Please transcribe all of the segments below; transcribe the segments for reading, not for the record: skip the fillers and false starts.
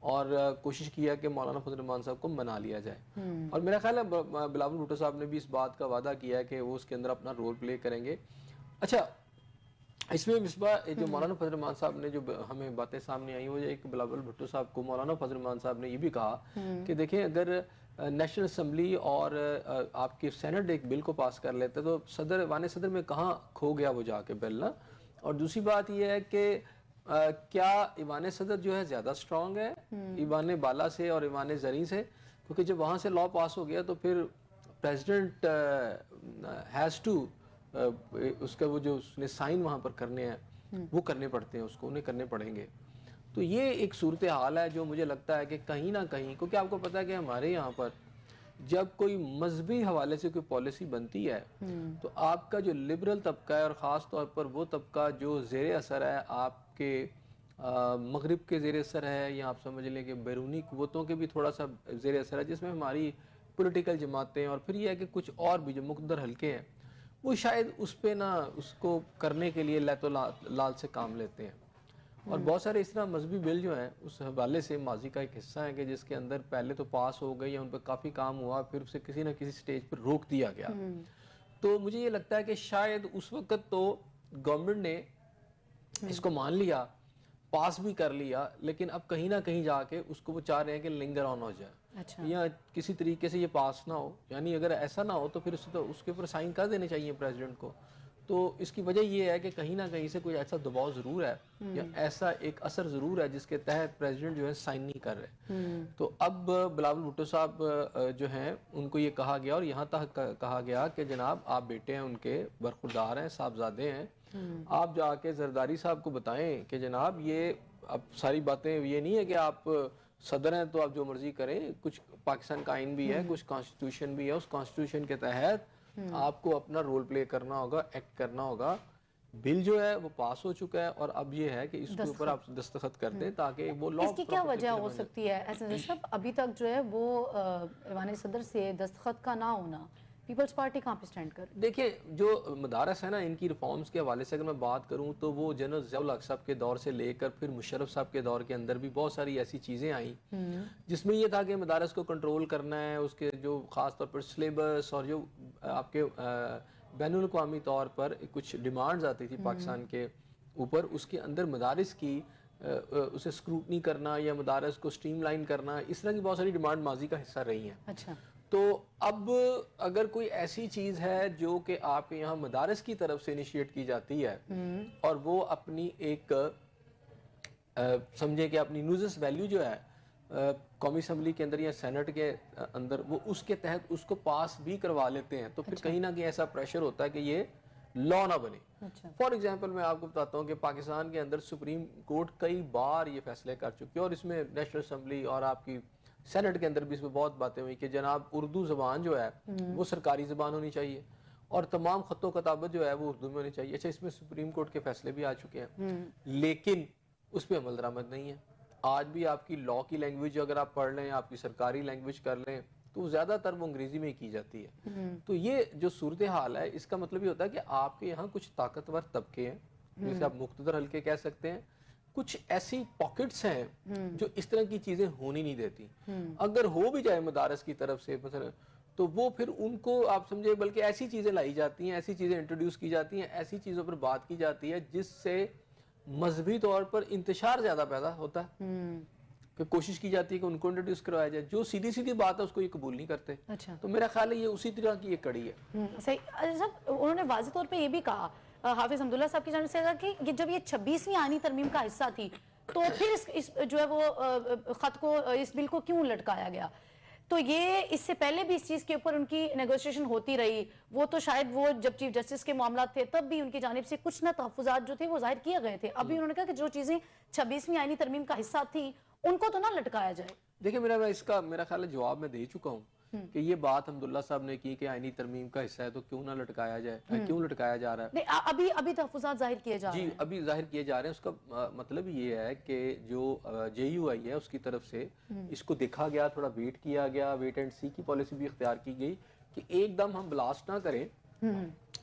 اور کوشش کیا کہ مولانا فضل الرحمان صاحب کو منا لیا جائے. اور میرا خیال ہے بلاول بھٹو صاحب نے بھی اس بات کا وعدہ کیا ہے کہ وہ اس کے اندر اپنا رول پلے کریں گے. اچھا اس میں مصباح جو مولانا فضل الرحمان صاحب نے جو ہمیں باتیں سامنے آئی وہ ایک بلاول بھٹو صاحب کو مولانا فضل الرحمان صاحب نے یہ بھی کہا کہ دیکھیں اگر نیشنل اسمبلی اور آپ کی سینٹ ایک بل کو پاس کر لیتے تو صدر ایوان صدر میں کہاں کھو گیا وہ جا کے بل نا. اور دوسری بات یہ ہے کہ کیا ایوان صدر جو ہے زیادہ سٹرونگ ہے ایوان بالا سے اور ایوان زریں سے, کیونکہ جب وہاں سے لا پاس ہو گیا تو پھر پریزیڈنٹ ہیز ٹو اس کا وہ جو اس نے سائن وہاں پر کرنے ہیں وہ کرنے پڑتے ہیں, اس کو انہیں کرنے پڑیں گے. تو یہ ایک صورتحال ہے جو مجھے لگتا ہے کہ کہیں نہ کہیں, کیونکہ آپ کو پتا ہے کہ ہمارے یہاں پر جب کوئی مذہبی حوالے سے کوئی پالیسی بنتی ہے تو آپ کا جو لبرل طبقہ ہے اور خاص طور پر وہ طبقہ جو زیر اثر ہے آپ کے مغرب کے زیر اثر ہے, یا آپ سمجھ لیں کہ بیرونی قوتوں کے بھی تھوڑا سا زیر اثر ہے, جس میں ہماری پولیٹیکل جماعتیں اور پھر یہ ہے کہ کچھ اور بھی جو مقتدر حلقے ہیں وہ شاید اس پہ نہ اس کو کرنے کے لیے لیت و لال سے کام لیتے ہیں. اور بہت سارے اس طرح مذہبی بل جو ہیں اس حوالے سے ماضی کا ایک حصہ ہے کہ جس کے اندر پہلے تو پاس ہو گئی یا ان پہ کافی کام ہوا, پھر اسے کسی نہ کسی سٹیج پر روک دیا گیا. تو مجھے یہ لگتا ہے کہ شاید اس وقت تو گورنمنٹ نے اس کو مان لیا, پاس بھی کر لیا, لیکن اب کہیں نہ کہیں جا کے اس کو وہ چاہ رہے ہیں کہ لنگر آن ہو جائے یا کسی طریقے سے یہ پاس نہ ہو. یعنی اگر ایسا نہ ہو تو پھر اس کے اوپر سائن کر دینے چاہیے پریزیڈنٹ کو. تو اس کی وجہ یہ ہے کہ کہیں نہ کہیں سے کوئی ایسا دباؤ ضرور ہے یا ایسا ایک اثر ضرور ہے جس کے تحت پریزیڈنٹ جو ہے سائن نہیں کر رہے. تو اب بلاول بھٹو صاحب جو ہیں ان کو یہ کہا گیا اور یہاں تک کہا گیا کہ جناب آپ بیٹے ہیں ان کے, برخوردار ہیں, صاحبزادے ہیں, آپ جا کے زرداری صاحب کو بتائیں کہ جناب یہ اب ساری باتیں یہ نہیں ہے کہ آپ صدر ہیں تو آپ جو مرضی کریں, کچھ پاکستان کا آئین بھی ہے, کچھ کانسٹیٹیوشن بھی ہے, اس کانسٹیٹیوشن کے تحت آپ کو اپنا رول پلے کرنا ہوگا, ایکٹ کرنا ہوگا. بل جو ہے وہ پاس ہو چکا ہے اور اب یہ ہے کہ اس کے اوپر آپ دستخط کر دیں تاکہ وہ لا. اس کی کیا وجہ ہو سکتی ہے ایسے صاحب ابھی تک جو ہے وہ ایوان صدر سے دستخط کا نہ ہونا, پیپلز پارٹی کہاں پہ سٹینڈ کر؟ دیکھیں جو مدارس ہے نا ان کی ریفارمز کے حوالے سے اگر میں بات کروں تو وہ جنرل ضیاء الحق صاحب کے دور سے لے کر پھر مشرف صاحب کے دور کے اندر بھی بہت ساری ایسی چیزیں آئیں جس میں یہ تھا کہ مدارس کو کنٹرول کرنا ہے, اس کے جو خاص طور پر سلیبس اور جو آپ کے بین الاقوامی طور پر کچھ ڈیمانڈز آتی تھی پاکستان کے اوپر, اس کے اندر مدارس کی اسے اسکروٹنی کرنا یا مدارس کو سٹریم لائن کرنا, اس طرح کی بہت ساری ڈیمانڈ ماضی کا حصہ رہی ہیں. اچھا تو اب اگر کوئی ایسی چیز ہے جو کہ آپ کے یہاں مدارس کی طرف سے انیشیٹ کی جاتی ہے اور وہ اپنی ایک سمجھے کہ اپنی نیوزس ویلیو جو ہے قومی اسمبلی کے اندر یا سینٹ کے اندر وہ اس کے تحت اس کو پاس بھی کروا لیتے ہیں, تو پھر کہیں نہ کہیں ایسا پریشر ہوتا ہے کہ یہ لا نہ بنے. فار ایگزامپل میں آپ کو بتاتا ہوں کہ پاکستان کے اندر سپریم کورٹ کئی بار یہ فیصلے کر چکی ہے اور اس میں نیشنل اسمبلی اور آپ کی سینٹ کے اندر بھی اس میں بہت باتیں ہوئی کہ جناب اردو زبان جو ہے وہ سرکاری زبان ہونی چاہیے اور تمام خط و کتابت جو ہے وہ اردو میں ہونی چاہیے. اچھا اس میں سپریم کورٹ کے فیصلے بھی آ چکے ہیں لیکن اس پہ عمل درآمد نہیں ہے. آج بھی آپ کی لا کی لینگویج اگر آپ پڑھ لیں, آپ کی سرکاری لینگویج کر لیں تو زیادہ تر وہ انگریزی میں ہی کی جاتی ہے. تو یہ جو صورتحال ہے اس کا مطلب یہ ہوتا ہے کہ آپ کے یہاں کچھ طاقتور طبقے ہیں جسے آپ مقتدر حلقے کہہ سکتے ہیں, کچھ ایسی پاکٹس ہیں جو اس طرح کی چیزیں ہونی نہیں دیتی. اگر ہو بھی جائے مدارس کی طرف سے مثلا تو وہ پھر ان کو آپ سمجھے بلکہ ایسی چیزیں لائی جاتی ہیں, ایسی چیزیں انٹروڈیوس کی جاتی ہیں, ایسی چیزوں پر بات کی جاتی ہے جس سے مذہبی طور پر انتشار زیادہ پیدا ہوتا ہے کہ کوشش کی جاتی ہے کہ ان کو انٹروڈیوس کروایا جائے. جو سیدھی سیدھی بات ہے اس کو یہ قبول نہیں کرتے. تو میرا خیال ہے یہ اسی طرح کی ایک کڑی ہے. صحیح صاحب, انہوں نے واضح طور پہ یہ بھی کہا حافظ حمداللہ صاحب کی جانب سے کہ جب یہ 26ویں آئینی ترمیم کا حصہ تھی تو پھر اس جو ہے وہ خط کو اس بل کو کیوں لٹکایا گیا. تو یہ اس سے پہلے بھی اس چیز کے اوپر ان کی نیگوشیشن ہوتی رہی, وہ تو شاید وہ جب چیف جسٹس کے معاملات تھے تب بھی ان کی جانب سے کچھ نہ تحفظات جو تھے وہ ظاہر کیے گئے تھے. ابھی انہوں نے کہا کہ جو چیزیں 26ویں آئینی ترمیم کا حصہ تھی ان کو تو نہ لٹکایا جائے. دیکھیں اس کا میرا خیال ہے جواب میں دے چکا ہوں کہ یہ بات حمداللہ صاحب نے کی کہ آئینی ترمیم کا حصہ ہے تو کیوں نہ لٹکایا جائے, کیوں لٹکایا جا رہا ہے. ابھی تحفظات ظاہر کیے جا رہے ہیں. جی ابھی ظاہر کیے جا رہے ہیں. اس کا مطلب یہ ہے کہ جو جے یو آئی ہے اس کی طرف سے اس کو دیکھا گیا, تھوڑا ویٹ کیا گیا, ویٹ اینڈ سی کی پالیسی بھی اختیار کی گئی کہ ایک دم ہم بلاسٹ نہ کریں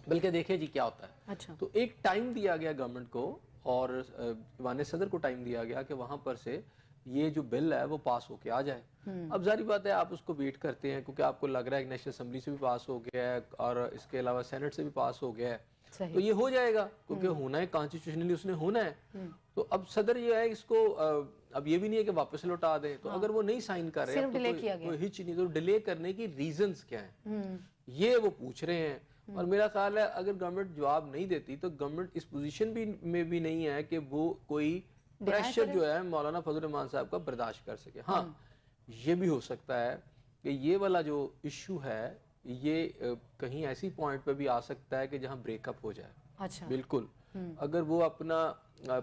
بلکہ دیکھیں جی کیا ہوتا ہے. تو ایک ٹائم دیا گیا گورنمنٹ کو اور ایوان صدر کو ٹائم دیا گیا کہ وہاں پر سے یہ جو بل ہے وہ پاس ہو کے آ جائے. اب ظاہری بات ہے آپ اس کو ویٹ کرتے ہیں کیونکہ آپ کو لگ رہا ہے کہ نیشنل اسمبلی سے بھی پاس ہو گیا ہے اور اس کے علاوہ سینٹ سے بھی پاس ہو گیا ہے, تو یہ ہو جائے گا کیونکہ ہونا ہے کانسٹیٹیوشنلی اس نے ہونا ہے. تو اب صدر یہ ہے اس کو اب یہ بھی نہیں ہے کہ واپس لوٹا دیں, تو اگر وہ نہیں سائن کر رہے ہیں تو ہچ نہیں, تو ڈیلے کرنے کی ریزنز کیا ہیں یہ وہ پوچھ رہے ہیں. اور میرا خیال ہے اگر گورنمنٹ جواب نہیں دیتی تو گورنمنٹ اس پوزیشن میں بھی نہیں ہے کہ وہ کوئی پریشر جو ہے مولانا فضل الرحمان صاحب کا برداشت کر سکے. ہاں یہ بھی ہو سکتا ہے کہ یہ والا جو ایشو ہے یہ کہیں ایسی پوائنٹ پہ بھی آ سکتا ہے کہ جہاں بریک اپ ہو جائے. اچھا بالکل, اگر وہ اپنا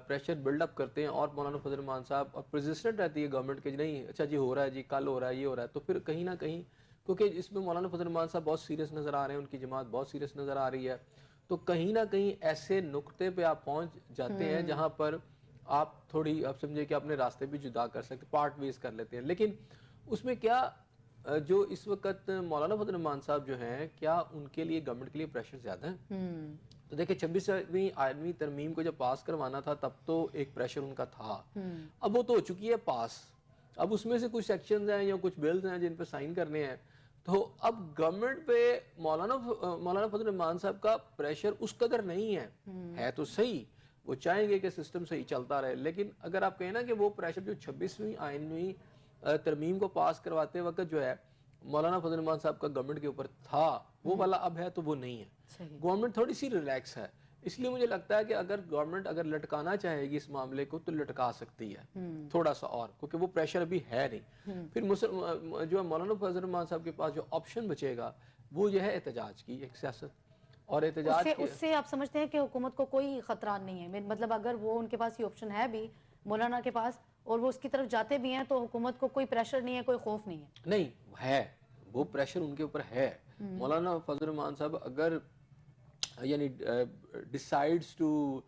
پریشر بلڈ اپ کرتے ہیں اور مولانا فضل الرحمان صاحب اور پریزسٹنٹ رہتی ہے گورنمنٹ کے نہیں اچھا جی ہو رہا ہے جی کل ہو رہا ہے یہ ہو رہا ہے, تو پھر کہیں نہ کہیں کیونکہ اس میں مولانا فضل الرحمان صاحب بہت سیریس نظر آ رہے ہیں, ان کی جماعت بہت سیریس نظر آ رہی ہے, تو کہیں نہ کہیں ایسے نقطے پہ آپ پہنچ جاتے ہیں جہاں پر آپ تھوڑی آپ سمجھے کہ اپنے راستے بھی جدا کر سکتے, پارٹ ویز کر لیتے ہیں. لیکن اس میں کیا جو اس وقت مولانا فضل الرحمان صاحب جو ہیں کیا ان کے لیے گورنمنٹ کے لیے پریشر زیادہ ہے؟ تو دیکھیں 26ویں آئینی ترمیم کو جب پاس کروانا تھا تب تو ایک پریشر ان کا تھا, اب وہ تو ہو چکی ہے پاس, اب اس میں سے کچھ سیکشنز ہیں یا کچھ بلز ہیں جن پہ سائن کرنے ہیں, تو اب گورنمنٹ پہ مولانا فضل الرحمان صاحب کا پریشر اس قدر نہیں ہے تو صحیح, وہ چاہیں گے کہ سسٹم صحیح چلتا رہے, لیکن اگر آپ کہیں نا کہ وہ پریشر جو 26ویں آئینی ترمیم کو پاس کرواتے وقت جو ہے مولانا فضل الرحمان صاحب کا گورنمنٹ کے اوپر تھا وہ والا اب ہے تو وہ نہیں ہے. گورنمنٹ تھوڑی سی ریلیکس ہے, اس لیے مجھے لگتا ہے کہ اگر گورنمنٹ اگر لٹکانا چاہے گی اس معاملے کو تو لٹکا سکتی ہے تھوڑا سا اور, کیونکہ وہ پریشر ابھی ہے نہیں. پھر جو مولانا فضل الرحمان صاحب کے پاس جو آپشن بچے گا وہ یہ ہے احتجاج کی ایک سیاست, اور احتجاج اس سے آپ سمجھتے ہیں کہ حکومت کو کوئی خطرہ نہیں ہے, مطلب اگر وہ ان کے پاس یہ آپشن ہے بھی مولانا کے پاس اور وہ اس کی طرف جاتے بھی ہیں تو حکومت کو کوئی پریشر نہیں ہے, کوئی خوف نہیں ہے؟ نہیں ہے, وہ پریشر ان کے اوپر ہے. مولانا فضل الرحمان صاحب اگر یعنی ڈیسائیڈز ٹو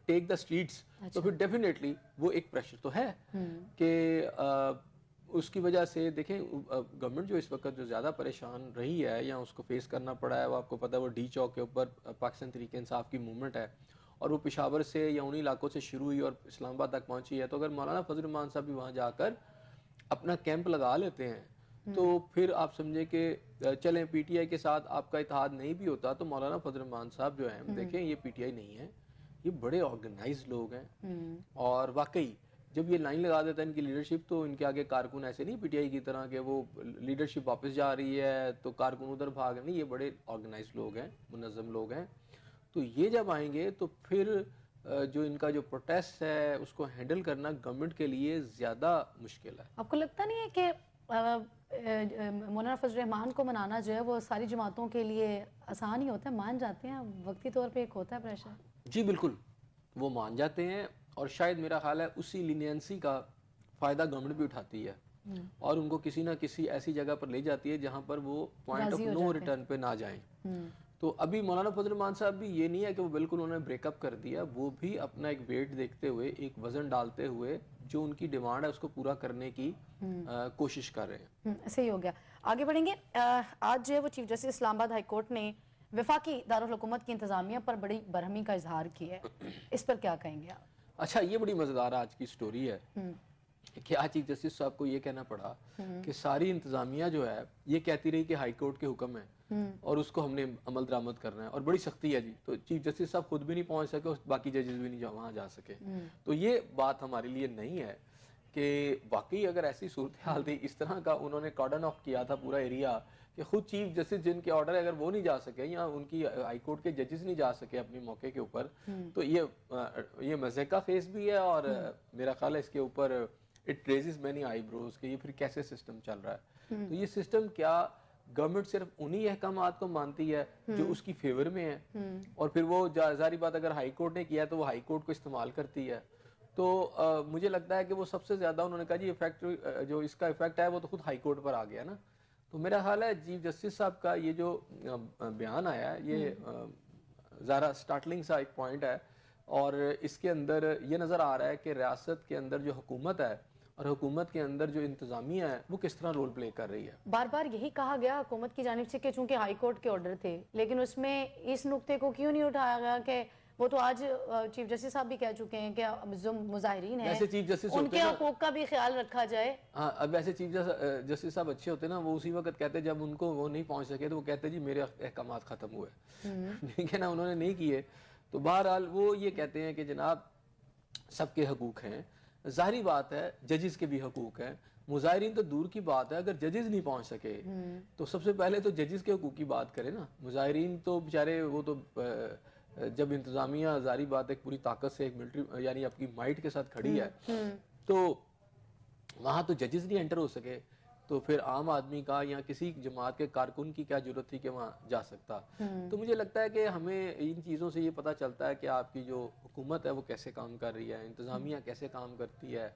ٹیک دا اسٹریٹس تو پھر ڈیفینیٹلی وہ ایک پریشر تو ہے کہ اس کی وجہ سے دیکھیں گورنمنٹ جو اس وقت جو زیادہ پریشان رہی ہے یا اس کو فیس کرنا پڑا ہے, وہ آپ کو پتہ ہے وہ ڈی چوک کے اوپر پاکستان تحریک انصاف کی موومنٹ ہے اور وہ پشاور سے یا انہی علاقوں سے شروع ہوئی اور اسلام آباد تک پہنچی ہے, تو اگر مولانا فضل الرحمان صاحب بھی وہاں جا کر اپنا کیمپ لگا لیتے ہیں تو پھر آپ سمجھے کہ چلیں پی ٹی آئی کے ساتھ آپ کا اتحاد نہیں بھی ہوتا تو مولانا فضل الرحمان صاحب جو ہیں دیکھیں یہ پی ٹی آئی نہیں ہے, یہ بڑے آرگنائز لوگ ہیں, اور واقعی جب یہ لائن لگا دیتا ہے ان کی لیڈرشپ تو ان کے آگے کارکن ایسے نہیں پی ٹی آئی کی طرح کہ وہ لیڈرشپ واپس جا رہی ہے تو کارکن ادھر بھاگ رہے, نہیں یہ بڑے آرگنائز لوگ ہیں, منظم لوگ ہیں. تو یہ جب آئیں گے تو پھر جو ان کا جو پروٹیسٹ ہے اس کو ہینڈل کرنا گورنمنٹ کے لیے زیادہ مشکل ہے. آپ کو لگتا نہیں ہے کہ مولانا فضل الرحمان کو منانا جو ہے وہ ساری جماعتوں کے لیے آسان ہی ہوتا ہے, مان جاتے ہیں وقتی طور پہ ایک ہوتا ہے پریشر؟ جی بالکل وہ مان جاتے ہیں, اور شاید میرا خیال ہے اسی لینینسی کا فائدہ گورنمنٹ بھی اٹھاتی ہے اور ان کو کسی نہ کسی ایسی جگہ پر لے جاتی ہے جہاں پر وہ پوائنٹ آف نو ریٹرن پہ نہ جائیں. تو ابھی مولانا فضل الرحمان صاحب بھی یہ نہیں ہے کہ وہ بالکل انہوں نے بریک اپ کر دیا, وہ بھی اپنا ایک ویٹ دیکھتے ہوئے ایک وزن ڈالتے ہوئے جو ان کی ڈیمانڈ ہے اس کو پورا کرنے کی کوشش کر رہے ہیں. صحیح ہو گیا, آگے بڑھیں گے. آج جو ہے وہ چیف جسٹس اسلام آباد ہائی کورٹ نے وفاقی دارالحکومت کی انتظامیہ پر بڑی برہمی کا اظہار کیا ہے, اس پر کیا کہیں گے آپ؟ اچھا یہ بڑی مزیدار آج کی سٹوری ہے کہ آج چیف جسٹس صاحب کو یہ کہنا پڑا کہ ساری انتظامیہ جو ہے یہ کہتی رہی کہ ہائی کورٹ کے حکم ہے اور اس کو ہم نے عمل درآمد کرنا ہے اور بڑی سختی ہے جی, تو چیف جسٹس صاحب خود بھی نہیں پہنچ سکے اور باقی ججز بھی نہیں وہاں جا سکے. تو یہ بات ہمارے لیے نہیں ہے کہ واقعی اگر ایسی صورتحال تھی, اس طرح کا انہوں نے کارڈن آف کیا تھا پورا ایریا کہ خود چیف جسٹس جن کے آرڈر اگر وہ نہیں جا سکے یا ان کی ہائی کورٹ کے ججز نہیں جا سکے اپنے موقع کے اوپر, تو یہ مزے کا فیس بھی ہے اور میرا خیال ہے اس کے اوپر اٹ ریزز مینی آئی بروز کہ یہ پھر کیسے سسٹم چل رہا ہے. تو یہ سسٹم کیا گورنمنٹ صرف انہی احکامات کو مانتی ہے جو اس کی فیور میں ہے اور پھر وہ ظاہری بات اگر ہائی کورٹ نے کیا تو وہ ہائی کورٹ کو استعمال کرتی ہے. تو مجھے لگتا ہے کہ وہ سب سے زیادہ انہوں نے کہا جی ایفیکٹ جو اس کا ایفیکٹ ہے وہ تو خود ہائی کورٹ پر آ گیا نا. تو میرا خیال ہے چیف جسٹس صاحب کا یہ جو بیان آیا ہے یہ ذرا سٹارٹلنگ سا ایک پوائنٹ ہے, اور اس کے اندر یہ نظر آ رہا ہے کہ ریاست کے اندر جو حکومت ہے اور حکومت کے اندر جو انتظامیہ ہے وہ کس طرح رول پلے کر رہی ہے. بار بار یہی کہا گیا حکومت کی جانب سے کہ چونکہ ہائی کورٹ کے آرڈر تھے, لیکن اس میں اس نقطے کو کیوں نہیں اٹھایا گیا کہ وہ تو آج چیف جسٹس صاحب بھی کہہ چکے ہیں کہ جو مظاہرین ہیں ایسے چیف جسٹس ان کے حقوق کا بھی خیال رکھا جائے. ہاں اب ایسے چیف جسٹس صاحب اچھے ہوتے ہیں نا, وہ اسی وقت کہتے جب ان کو وہ نہیں پہنچ سکے تو وہ کہتے جی میرے احکامات ختم ہوئے, ٹھیک ہے نا, انہوں نے نہیں کیے. تو بہرحال وہ یہ کہتے ہیں کہ جناب سب کے حقوق ہیں. ظاہری بات ہے ججز کے بھی حقوق ہیں, مظاہرین تو دور کی بات ہے, اگر ججز نہیں پہنچ سکے تو سب سے پہلے تو ججز کے حقوق کی بات کریں نا. مظاہرین تو بیچارے وہ تو جب انتظامیہ ظاہری بات ایک پوری طاقت سے ایک ملٹری یعنی اپنی مائٹ کے ساتھ کھڑی ہے تو وہاں تو ججز نہیں انٹر ہو سکے, تو پھر عام آدمی کا یا کسی جماعت کے کارکن کی کیا ضرورت تھی کہ وہاں جا سکتا. تو مجھے لگتا ہے کہ ہمیں ان چیزوں سے یہ پتہ چلتا ہے کہ آپ کی جو حکومت ہے وہ کیسے کام کر رہی ہے, انتظامیہ کیسے کام کرتی ہے.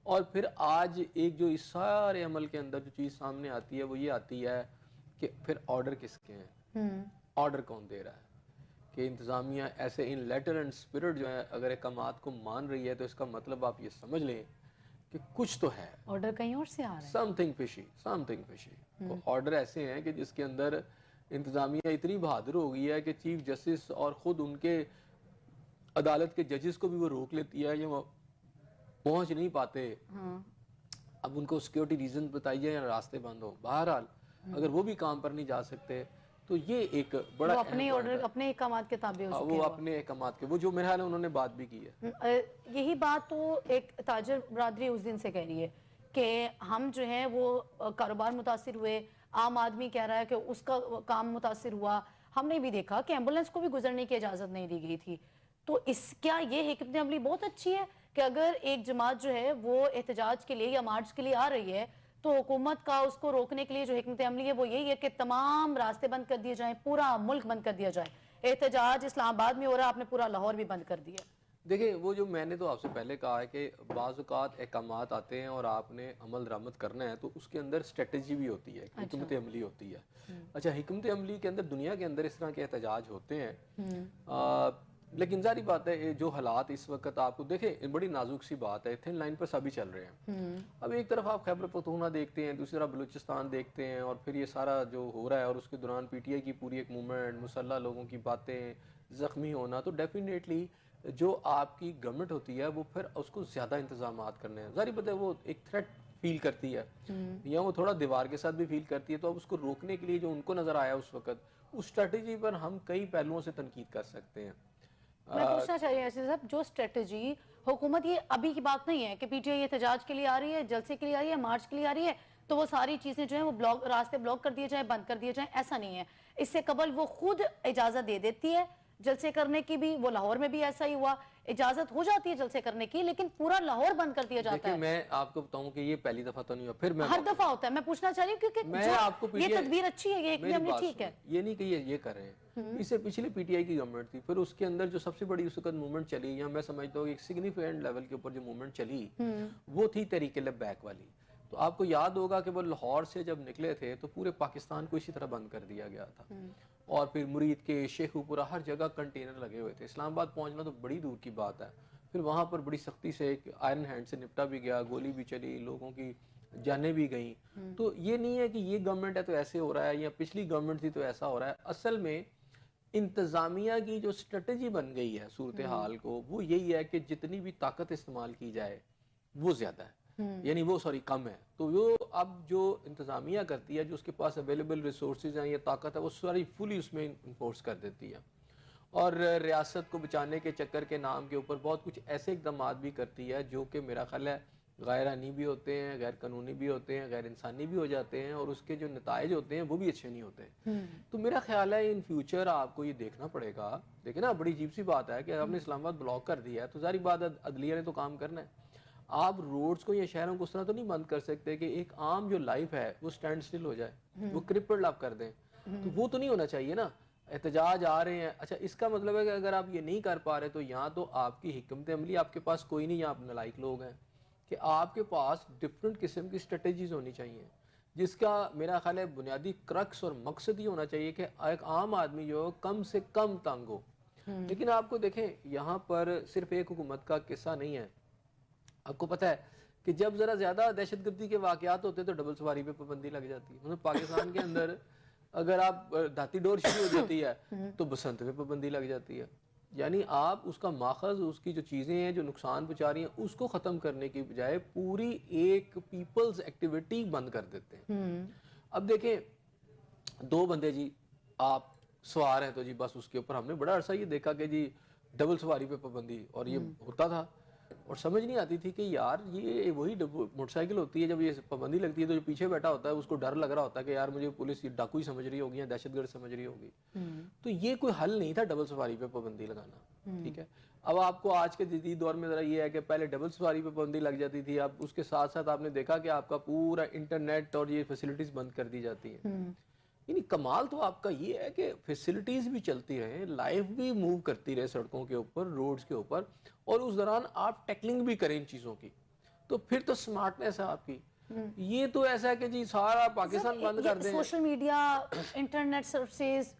اور پھر آج ایک جو اس سارے عمل کے اندر جو چیز سامنے آتی ہے وہ یہ آتی ہے کہ پھر آرڈر کس کے ہیں, آرڈر کون دے رہا ہے. کہ انتظامیہ ایسے ان لیٹر اینڈ اسپرٹ جو ہے اگر احکامات کو مان رہی ہے تو اس کا مطلب آپ یہ سمجھ لیں کہ کچھ تو ہے, آرڈر کہیں اور سے آ رہا ہے, سم تھنگ فشی. آرڈر ایسے ہیں کہ جس کے اندر انتظامیہ اتنی بہادر ہو گئی ہے کہ چیف جسٹس اور خود ان کے عدالت کے ججز کو بھی وہ روک لیتی ہے یا وہ پہنچ نہیں پاتے. اب ان کو سیکیورٹی ریزن بتائیے یا راستے بند ہو. بہرحال اگر وہ بھی کام پر نہیں جا سکتے تو یہ ایک بڑا وہ اپنے آرڈر اپنے احکامات کے تابع ہو چکے وہ اپنے احکامات کے وہ جو میرے خیال ہے انہوں نے بات بھی کی ہے. یہی بات تو ایک تاجر برادری اس دن سے کہہ رہی ہے کہ ہم جو ہیں وہ کاروبار متاثر ہوئے, عام آدمی کہہ رہا ہے کہ اس کا کام متاثر ہوا. ہم نے بھی دیکھا کہ ایمبولینس کو بھی گزرنے کی اجازت نہیں دی گئی تھی. تو اس کیا یہ حکمت عملی بہت اچھی ہے کہ اگر ایک جماعت جو ہے وہ احتجاج کے لیے یا مارچ کے لیے آ رہی ہے تو حکومت کا اس کو روکنے کے لیے جو حکمت عملی ہے وہ یہی ہے کہ تمام راستے بند کر دیے جائیں, پورا ملک بند کر دیا جائے. احتجاج اسلام آباد میں ہو رہا ہے, آپ نے پورا لاہور بھی بند کر دیا. دیکھیں وہ جو میں نے تو آپ سے پہلے کہا ہے کہ بعض اوقات احکامات آتے ہیں اور آپ نے عمل درآمد کرنا ہے تو اس کے اندر اسٹریٹجی بھی ہوتی ہے, حکمت عملی ہوتی ہے. اچھا حکمت عملی کے اندر دنیا کے اندر اس طرح کے احتجاج ہوتے ہیں, لیکن ظاہری بات ہے جو حالات اس وقت آپ کو دیکھیں بڑی نازک سی بات ہے, تھن لائن پر سبھی چل رہے ہیں. اب ایک طرف آپ خیبر پختونخوا دیکھتے ہیں, دوسری طرف بلوچستان دیکھتے ہیں, اور پھر یہ سارا جو ہو رہا ہے اور اس کے دوران پی ٹی آئی کی پوری ایک موومنٹ, مسلح لوگوں کی باتیں, زخمی ہونا, تو ڈیفینیٹلی جو آپ کی گورنمنٹ ہوتی ہے وہ پھر اس کو زیادہ انتظامات کرنے ہیں. ظاہری بات ہے وہ ایک تھریٹ فیل کرتی ہے یا وہ تھوڑا دیوار کے ساتھ بھی فیل کرتی ہے, تو اب اس کو روکنے کے لیے جو ان کو نظر آیا اس وقت اس اسٹریٹجی پر ہم کئی پہلوؤں سے تنقید کر سکتے ہیں. میں پوچھنا چاہ رہی ہوں صاحب, جو اسٹریٹجی حکومت یہ ابھی کی بات نہیں ہے کہ پی ٹی آئی احتجاج کے لیے آ رہی ہے, جلسے کے لیے آ رہی ہے, مارچ کے لیے آ رہی ہے تو وہ ساری چیزیں جو ہیں وہ راستے بلاک کر دیے جائیں, بند کر دیے جائیں, ایسا نہیں ہے. اس سے قبل وہ خود اجازت دے دیتی ہے جلسے کرنے کی بھی. وہ لاہور میں بھی ایسا ہی ہوا, اجازت ہو جاتی ہے جلسے کرنے کی لیکن پورا لاہور بند کر دیا جاتا ہے. میں آپ کو بتاؤں کہ یہ پہلی دفعہ تو نہیں ہوا, پھر میں ہر دفعہ ہوتا ہے. میں پوچھنا چاہ رہی ہوں کیونکہ یہ تدبیر اچھی ہے, یہ حکمت عملی ٹھیک ہے. یہ نہیں کہ یہ کر رہے ہیں, اس سے پچھلی پی ٹی آئی کی گورنمنٹ تھی, پھر اس کے اندر جو سب سے بڑی اس وقت موومنٹ چلی, یا میں سمجھتا ہوں ایک سگنیفیکنٹ لیول کے اوپر جو موومنٹ چلی وہ تھی تحریک لیبیک والی. تو آپ کو یاد ہوگا کہ وہ لاہور سے جب نکلے تھے تو پورے پاکستان کو اسی طرح بند کر دیا گیا تھا, اور پھر مرید کے, شیخو پورہ, ہر جگہ کنٹینر لگے ہوئے تھے. اسلام آباد پہنچنا تو بڑی دور کی بات ہے. پھر وہاں پر بڑی سختی سے ایک آئرن ہینڈ سے نپٹا بھی گیا, گولی بھی چلی, لوگوں کی جانیں بھی گئیں. تو یہ نہیں ہے کہ یہ گورنمنٹ ہے تو ایسے ہو رہا ہے یا پچھلی گورنمنٹ تھی تو ایسا ہو رہا ہے. اصل میں انتظامیہ کی جو اسٹریٹجی بن گئی ہے صورتحال کو, وہ یہی ہے کہ جتنی بھی طاقت استعمال کی جائے وہ زیادہ ہے, یعنی وہ کم ہے. تو وہ اب جو انتظامیہ کرتی ہے, جو اس کے پاس اویلیبل ریسورسز ہیں یا طاقت ہے, وہ ساری فلی اس میں انفورس کر دیتی ہے, اور ریاست کو بچانے کے چکر کے نام کے اوپر بہت کچھ ایسے اقدامات بھی کرتی ہے جو کہ میرا خیال ہے غیر آئینی بھی ہوتے ہیں, غیر قانونی بھی ہوتے ہیں, غیر انسانی بھی ہو جاتے ہیں, اور اس کے جو نتائج ہوتے ہیں وہ بھی اچھے نہیں ہوتے. تو میرا خیال ہے ان فیوچر آپ کو یہ دیکھنا پڑے گا. دیکھیں نا, بڑی عجیب سی بات ہے کہ آپ نے اسلام آباد بلاک کر دیا ہے تو ظاہری بات عدلیہ نے تو کام کرنا ہے. آپ روڈز کو یا شہروں کو اس طرح تو نہیں بند کر سکتے کہ ایک عام جو لائف ہے وہ سٹینڈ سٹل ہو جائے, وہ کرپلڈ آپ کر دیں. تو وہ تو نہیں ہونا چاہیے نا. احتجاج آ رہے ہیں, اچھا اس کا مطلب ہے کہ اگر آپ یہ نہیں کر پا رہے تو یہاں تو آپ کی حکمت عملی آپ کے پاس کوئی نہیں, یا آپ نالائق لوگ ہیں, کہ آپ کے پاس ڈفرینٹ قسم کی اسٹریٹجیز ہونی چاہیے, جس کا میرا خیال ہے بنیادی کرکس اور مقصد یہ ہونا چاہیے کہ ایک عام آدمی جو کم سے کم تنگ ہو. لیکن آپ کو دیکھیں یہاں پر صرف ایک حکومت کا قصہ نہیں ہے. آپ کو پتہ ہے کہ جب ذرا زیادہ دہشت گردی کے واقعات ہوتے تو ڈبل سواری پہ پابندی لگ جاتی ہے. مطلب پاکستان کے اندر اگر آپ دھاتی ڈور شروع ہو جاتی ہے تو بسنت پہ پابندی لگ جاتی ہے. یعنی آپ اس کا ماخذ، اس کی جو چیزیں ہیں جو نقصان پہنچا رہی ہیں اس کو ختم کرنے کی بجائے پوری ایک پیپلز ایکٹیویٹی بند کر دیتے ہیں. اب دیکھیں 2 بندے جی آپ سوار ہیں تو جی بس اس کے اوپر ہم نے بڑا عرصہ یہ دیکھا کہ جی ڈبل سواری پہ پابندی، اور یہ ہوتا تھا اور سمجھ نہیں آتی تھی کہ یار یہ وہی موٹر سائیکل ہوتی ہے، جب یہ پابندی لگتی ہے تو جو پیچھے بیٹھا ہوتا ہے اس کو ڈر لگ رہا ہوتا ہے کہ یار مجھے پولیس ڈاکو ہی سمجھ رہی ہوگی یا دہشت گرد سمجھ رہی ہوگی. تو یہ کوئی حل نہیں تھا ڈبل سواری پہ پابندی لگانا. ٹھیک ہے، اب آپ کو آج کے جدید دور میں ذرا یہ ہے کہ پہلے ڈبل سواری پہ پابندی لگ جاتی تھی، اب اس کے ساتھ ساتھ آپ نے دیکھا کہ آپ کا پورا انٹرنیٹ اور یہ فیسلٹیز بند کر دی جاتی ہیں. یعنی کمال تو آپ کا یہ ہے کہ فیسلٹیز بھی چلتی رہیں، لائف بھی موو کرتی رہے سڑکوں کے اوپر، روڈز کے اوپر، اور اس دوران آپ ٹیکلنگ بھی کریں ان چیزوں کی، تو پھر تو سمارٹنیس ہے آپ کی. یہ تو ایسا ہے کہ جی سارا پاکستان بند کر دیں. سوشل میڈیا، انٹرنیٹ سروسز،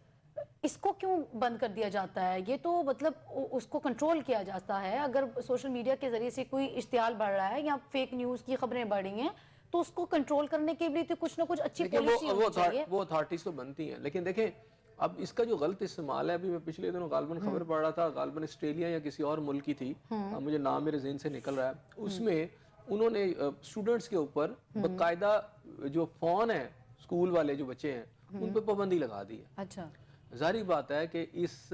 اس کو کیوں بند کر دیا جاتا ہے؟ یہ تو مطلب اس کو کنٹرول کیا جاتا ہے. اگر سوشل میڈیا کے ذریعے سے کوئی اشتعال بڑھ رہا ہے یا فیک نیوز کی خبریں بڑھ رہی ہیں تو اس کو کنٹرول کرنے کے لیے تو کچھ نہ کچھ اچھی پالیسی ہونی چاہیے. وہ اتھارٹیز تو بنتی ہیں، لیکن دیکھیں اب اس کا جو غلط استعمال ہے، ابھی میں پچھلے دنوں غالباً خبر پڑھ رہا تھا، غالباً آسٹریلیا یا کسی اور ملک کی تھی، مجھے نام میرے ذہن سے نکل رہا ہے، اس میں انہوں نے اسٹوڈنٹس کے اوپر باقاعدہ جو فون ہیں اسکول والے جو بچے ہیں ان پہ پابندی لگا دی ہے. اچھا، ظاہری بات ہے کہ اس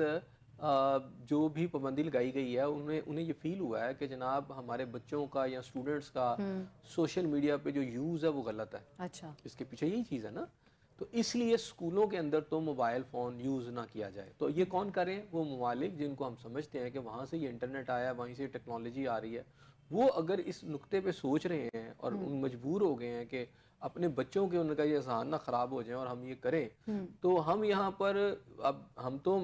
جو بھی پابندی لگائی گئی ہے انہیں یہ فیل ہوا ہے کہ جناب ہمارے بچوں کا یا اسٹوڈنٹس کا سوشل میڈیا پہ جو یوز ہے وہ غلط ہے. اچھا، اس کے پیچھے یہی چیز ہے نا. تو اس لیے اسکولوں کے اندر تو موبائل فون یوز نہ کیا جائے. تو یہ کون کریں؟ وہ ممالک جن کو ہم سمجھتے ہیں کہ وہاں سے یہ انٹرنیٹ آیا ہے، وہیں سے ٹیکنالوجی آ رہی ہے، وہ اگر اس نقطے پہ سوچ رہے ہیں اور ان مجبور ہو گئے ہیں کہ اپنے بچوں کے ان کا یہ ذہان نہ خراب ہو جائیں اور ہم یہ کریں، تو ہم یہاں پر اب ہم تو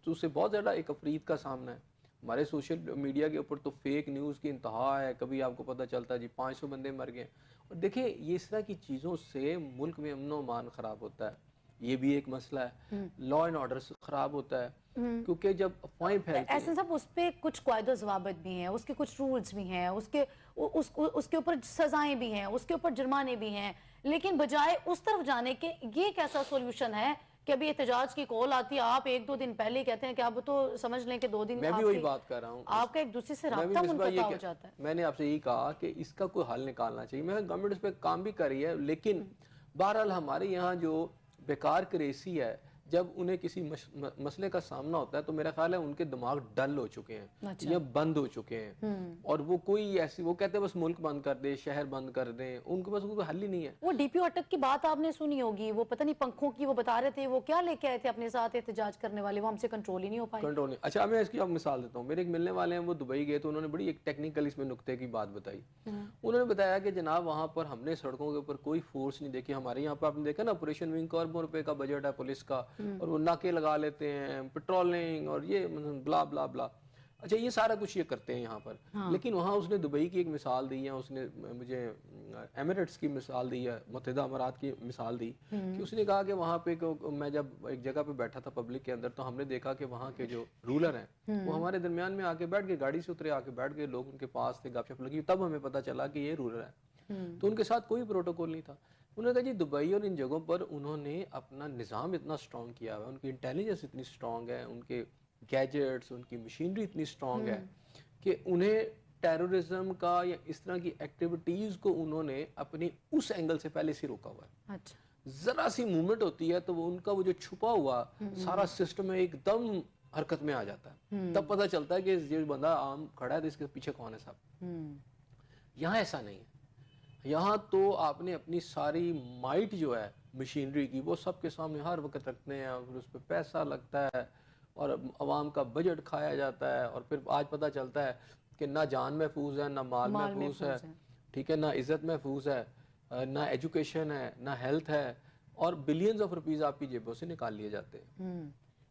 اس سے بہت زیادہ ایک افرید کا سامنا ہے. ہمارے سوشل میڈیا کے اوپر تو فیک نیوز کی انتہا ہے. کبھی آپ کو پتہ چلتا ہے جی 500 بندے مر گئے. اور دیکھیں یہ اس طرح کی چیزوں سے ملک میں امن و امان خراب ہوتا ہے. یہ بھی ایک مسئلہ ہے. لا اینڈ آرڈر خراب ہوتا ہے کیونکہ جب افواہیں پھیلتی ہیں. احسن صاحب اس پہ کچھ قواعد و ضوابط بھی ہیں، اس کے کچھ رولز بھی ہیں، اس کے اوپر سزائیں بھی ہیں، اس کے اوپر جرمانے بھی ہیں، لیکن بجائے اس طرف جانے کے یہ کیسا سولوشن ہے کہ ابھی احتجاج کی کال آتی ہے، آپ 1-2 دن پہلے کہتے ہیں کہ آپ تو سمجھ لیں کہ 2 دن میں بھی وہی بات کر رہا ہوں، آپ کا ایک دوسرے سے رابطہ منقطع ہو جاتا ہے. میں نے آپ سے یہی کہا کہ اس کا کوئی حل نکالنا چاہیے. میں گورنمنٹ اس پہ کام بھی کر رہی ہے، لیکن بہرحال ہمارے یہاں جو بیکار کریسی ہے، جب انہیں کسی مسئلے کا سامنا ہوتا ہے تو میرا خیال ہے ان کے دماغ ڈل ہو چکے ہیں یا بند ہو چکے ہیں، اور وہ کوئی ایسی وہ کہتے ہیں بس ملک بند کر دے، شہر بند کر دیں، ان کے پاس کوئی حل ہی نہیں ہے. وہ ڈی پی او اٹک کی بات آپ نے سنی ہوگی، وہ پتہ نہیں پنکھوں کی وہ بتا رہے تھے، وہ کیا لے کے آئے تھے اپنے ساتھ احتجاج کرنے والے، وہ ہم سے کنٹرول ہی نہیں ہو پائے. کنٹرول نہیں. اچھا میں اس کی آپ مثال دیتا ہوں. میرے ایک ملنے والے ہیں، وہ دبئی گئے تو انہوں نے بڑی ایک ٹیکنیکل اس میں نقطے کی بات بتائی. انہوں نے بتایا کہ جناب وہاں پر ہم نے سڑکوں کے اوپر کوئی فورس نہیں دیکھی. ہمارے یہاں پہ آپ نے دیکھا نا آپریشن ونگ کا اربوں روپے کا بجٹ ہے پولیس کا، اور وہ ناکے لگا لیتے ہیں، پیٹرولنگ اور یہ بلا بلا بلا. اچھا یہ سارا کچھ یہ کرتے ہیں یہاں پر، لیکن وہاں اس نے دبئی کی ایک مثال دی ہے، اس نے مجھے ایمریٹس کی مثال دی ہے، متحدہ امارات کی مثال دی، کہ اس نے کہا کہ وہاں پہ میں جب ایک جگہ پہ بیٹھا تھا پبلک کے اندر تو ہم نے دیکھا کہ وہاں کے جو رولر ہیں وہ ہمارے درمیان میں آ کے بیٹھ گئے، گاڑی سے اترے، آ کے بیٹھ گئے، لوگ ان کے پاس تھے، گپ شپ لگی، تب ہمیں پتہ چلا کہ یہ رولر ہے. تو ان کے ساتھ کوئی پروٹوکول نہیں تھا. انہوں نے کہا جی دبئی اور ان جگہوں پر انہوں نے اپنا نظام اتنا سٹرونگ کیا ہوا ہے، ان کی انٹیلیجنس اتنی سٹرونگ ہے، ان کے گیجٹس، ان کی مشینری اتنی سٹرونگ ہے کہ انہیں ٹیررزم کا یا اس طرح کی ایکٹیویٹیز کو انہوں نے اپنی اس اینگل سے پہلے سے روکا ہوا ہے. ذرا سی موومنٹ ہوتی ہے تو وہ ان کا وہ جو چھپا ہوا سارا سسٹم ایک دم حرکت میں آ جاتا ہے. تب پتہ چلتا ہے کہ یہ بندہ عام کھڑا ہے تو اس کے پیچھے کون ہے صاحب. یہاں ایسا نہیں ہے. یہاں تو آپ نے اپنی ساری مائٹ جو ہے مشینری کی وہ سب کے سامنے ہر وقت رکھتے ہیں، اور اس پہ پیسہ لگتا ہے اور عوام کا بجٹ کھایا جاتا ہے، اور پھر آج پتہ چلتا ہے کہ نہ جان محفوظ ہے، نہ مال محفوظ ہے، ٹھیک ہے، نہ عزت محفوظ ہے، نہ ایجوکیشن ہے، نہ ہیلتھ ہے، اور بلینز آف روپیز آپ کی جیبوں سے نکال لیے جاتے ہیں.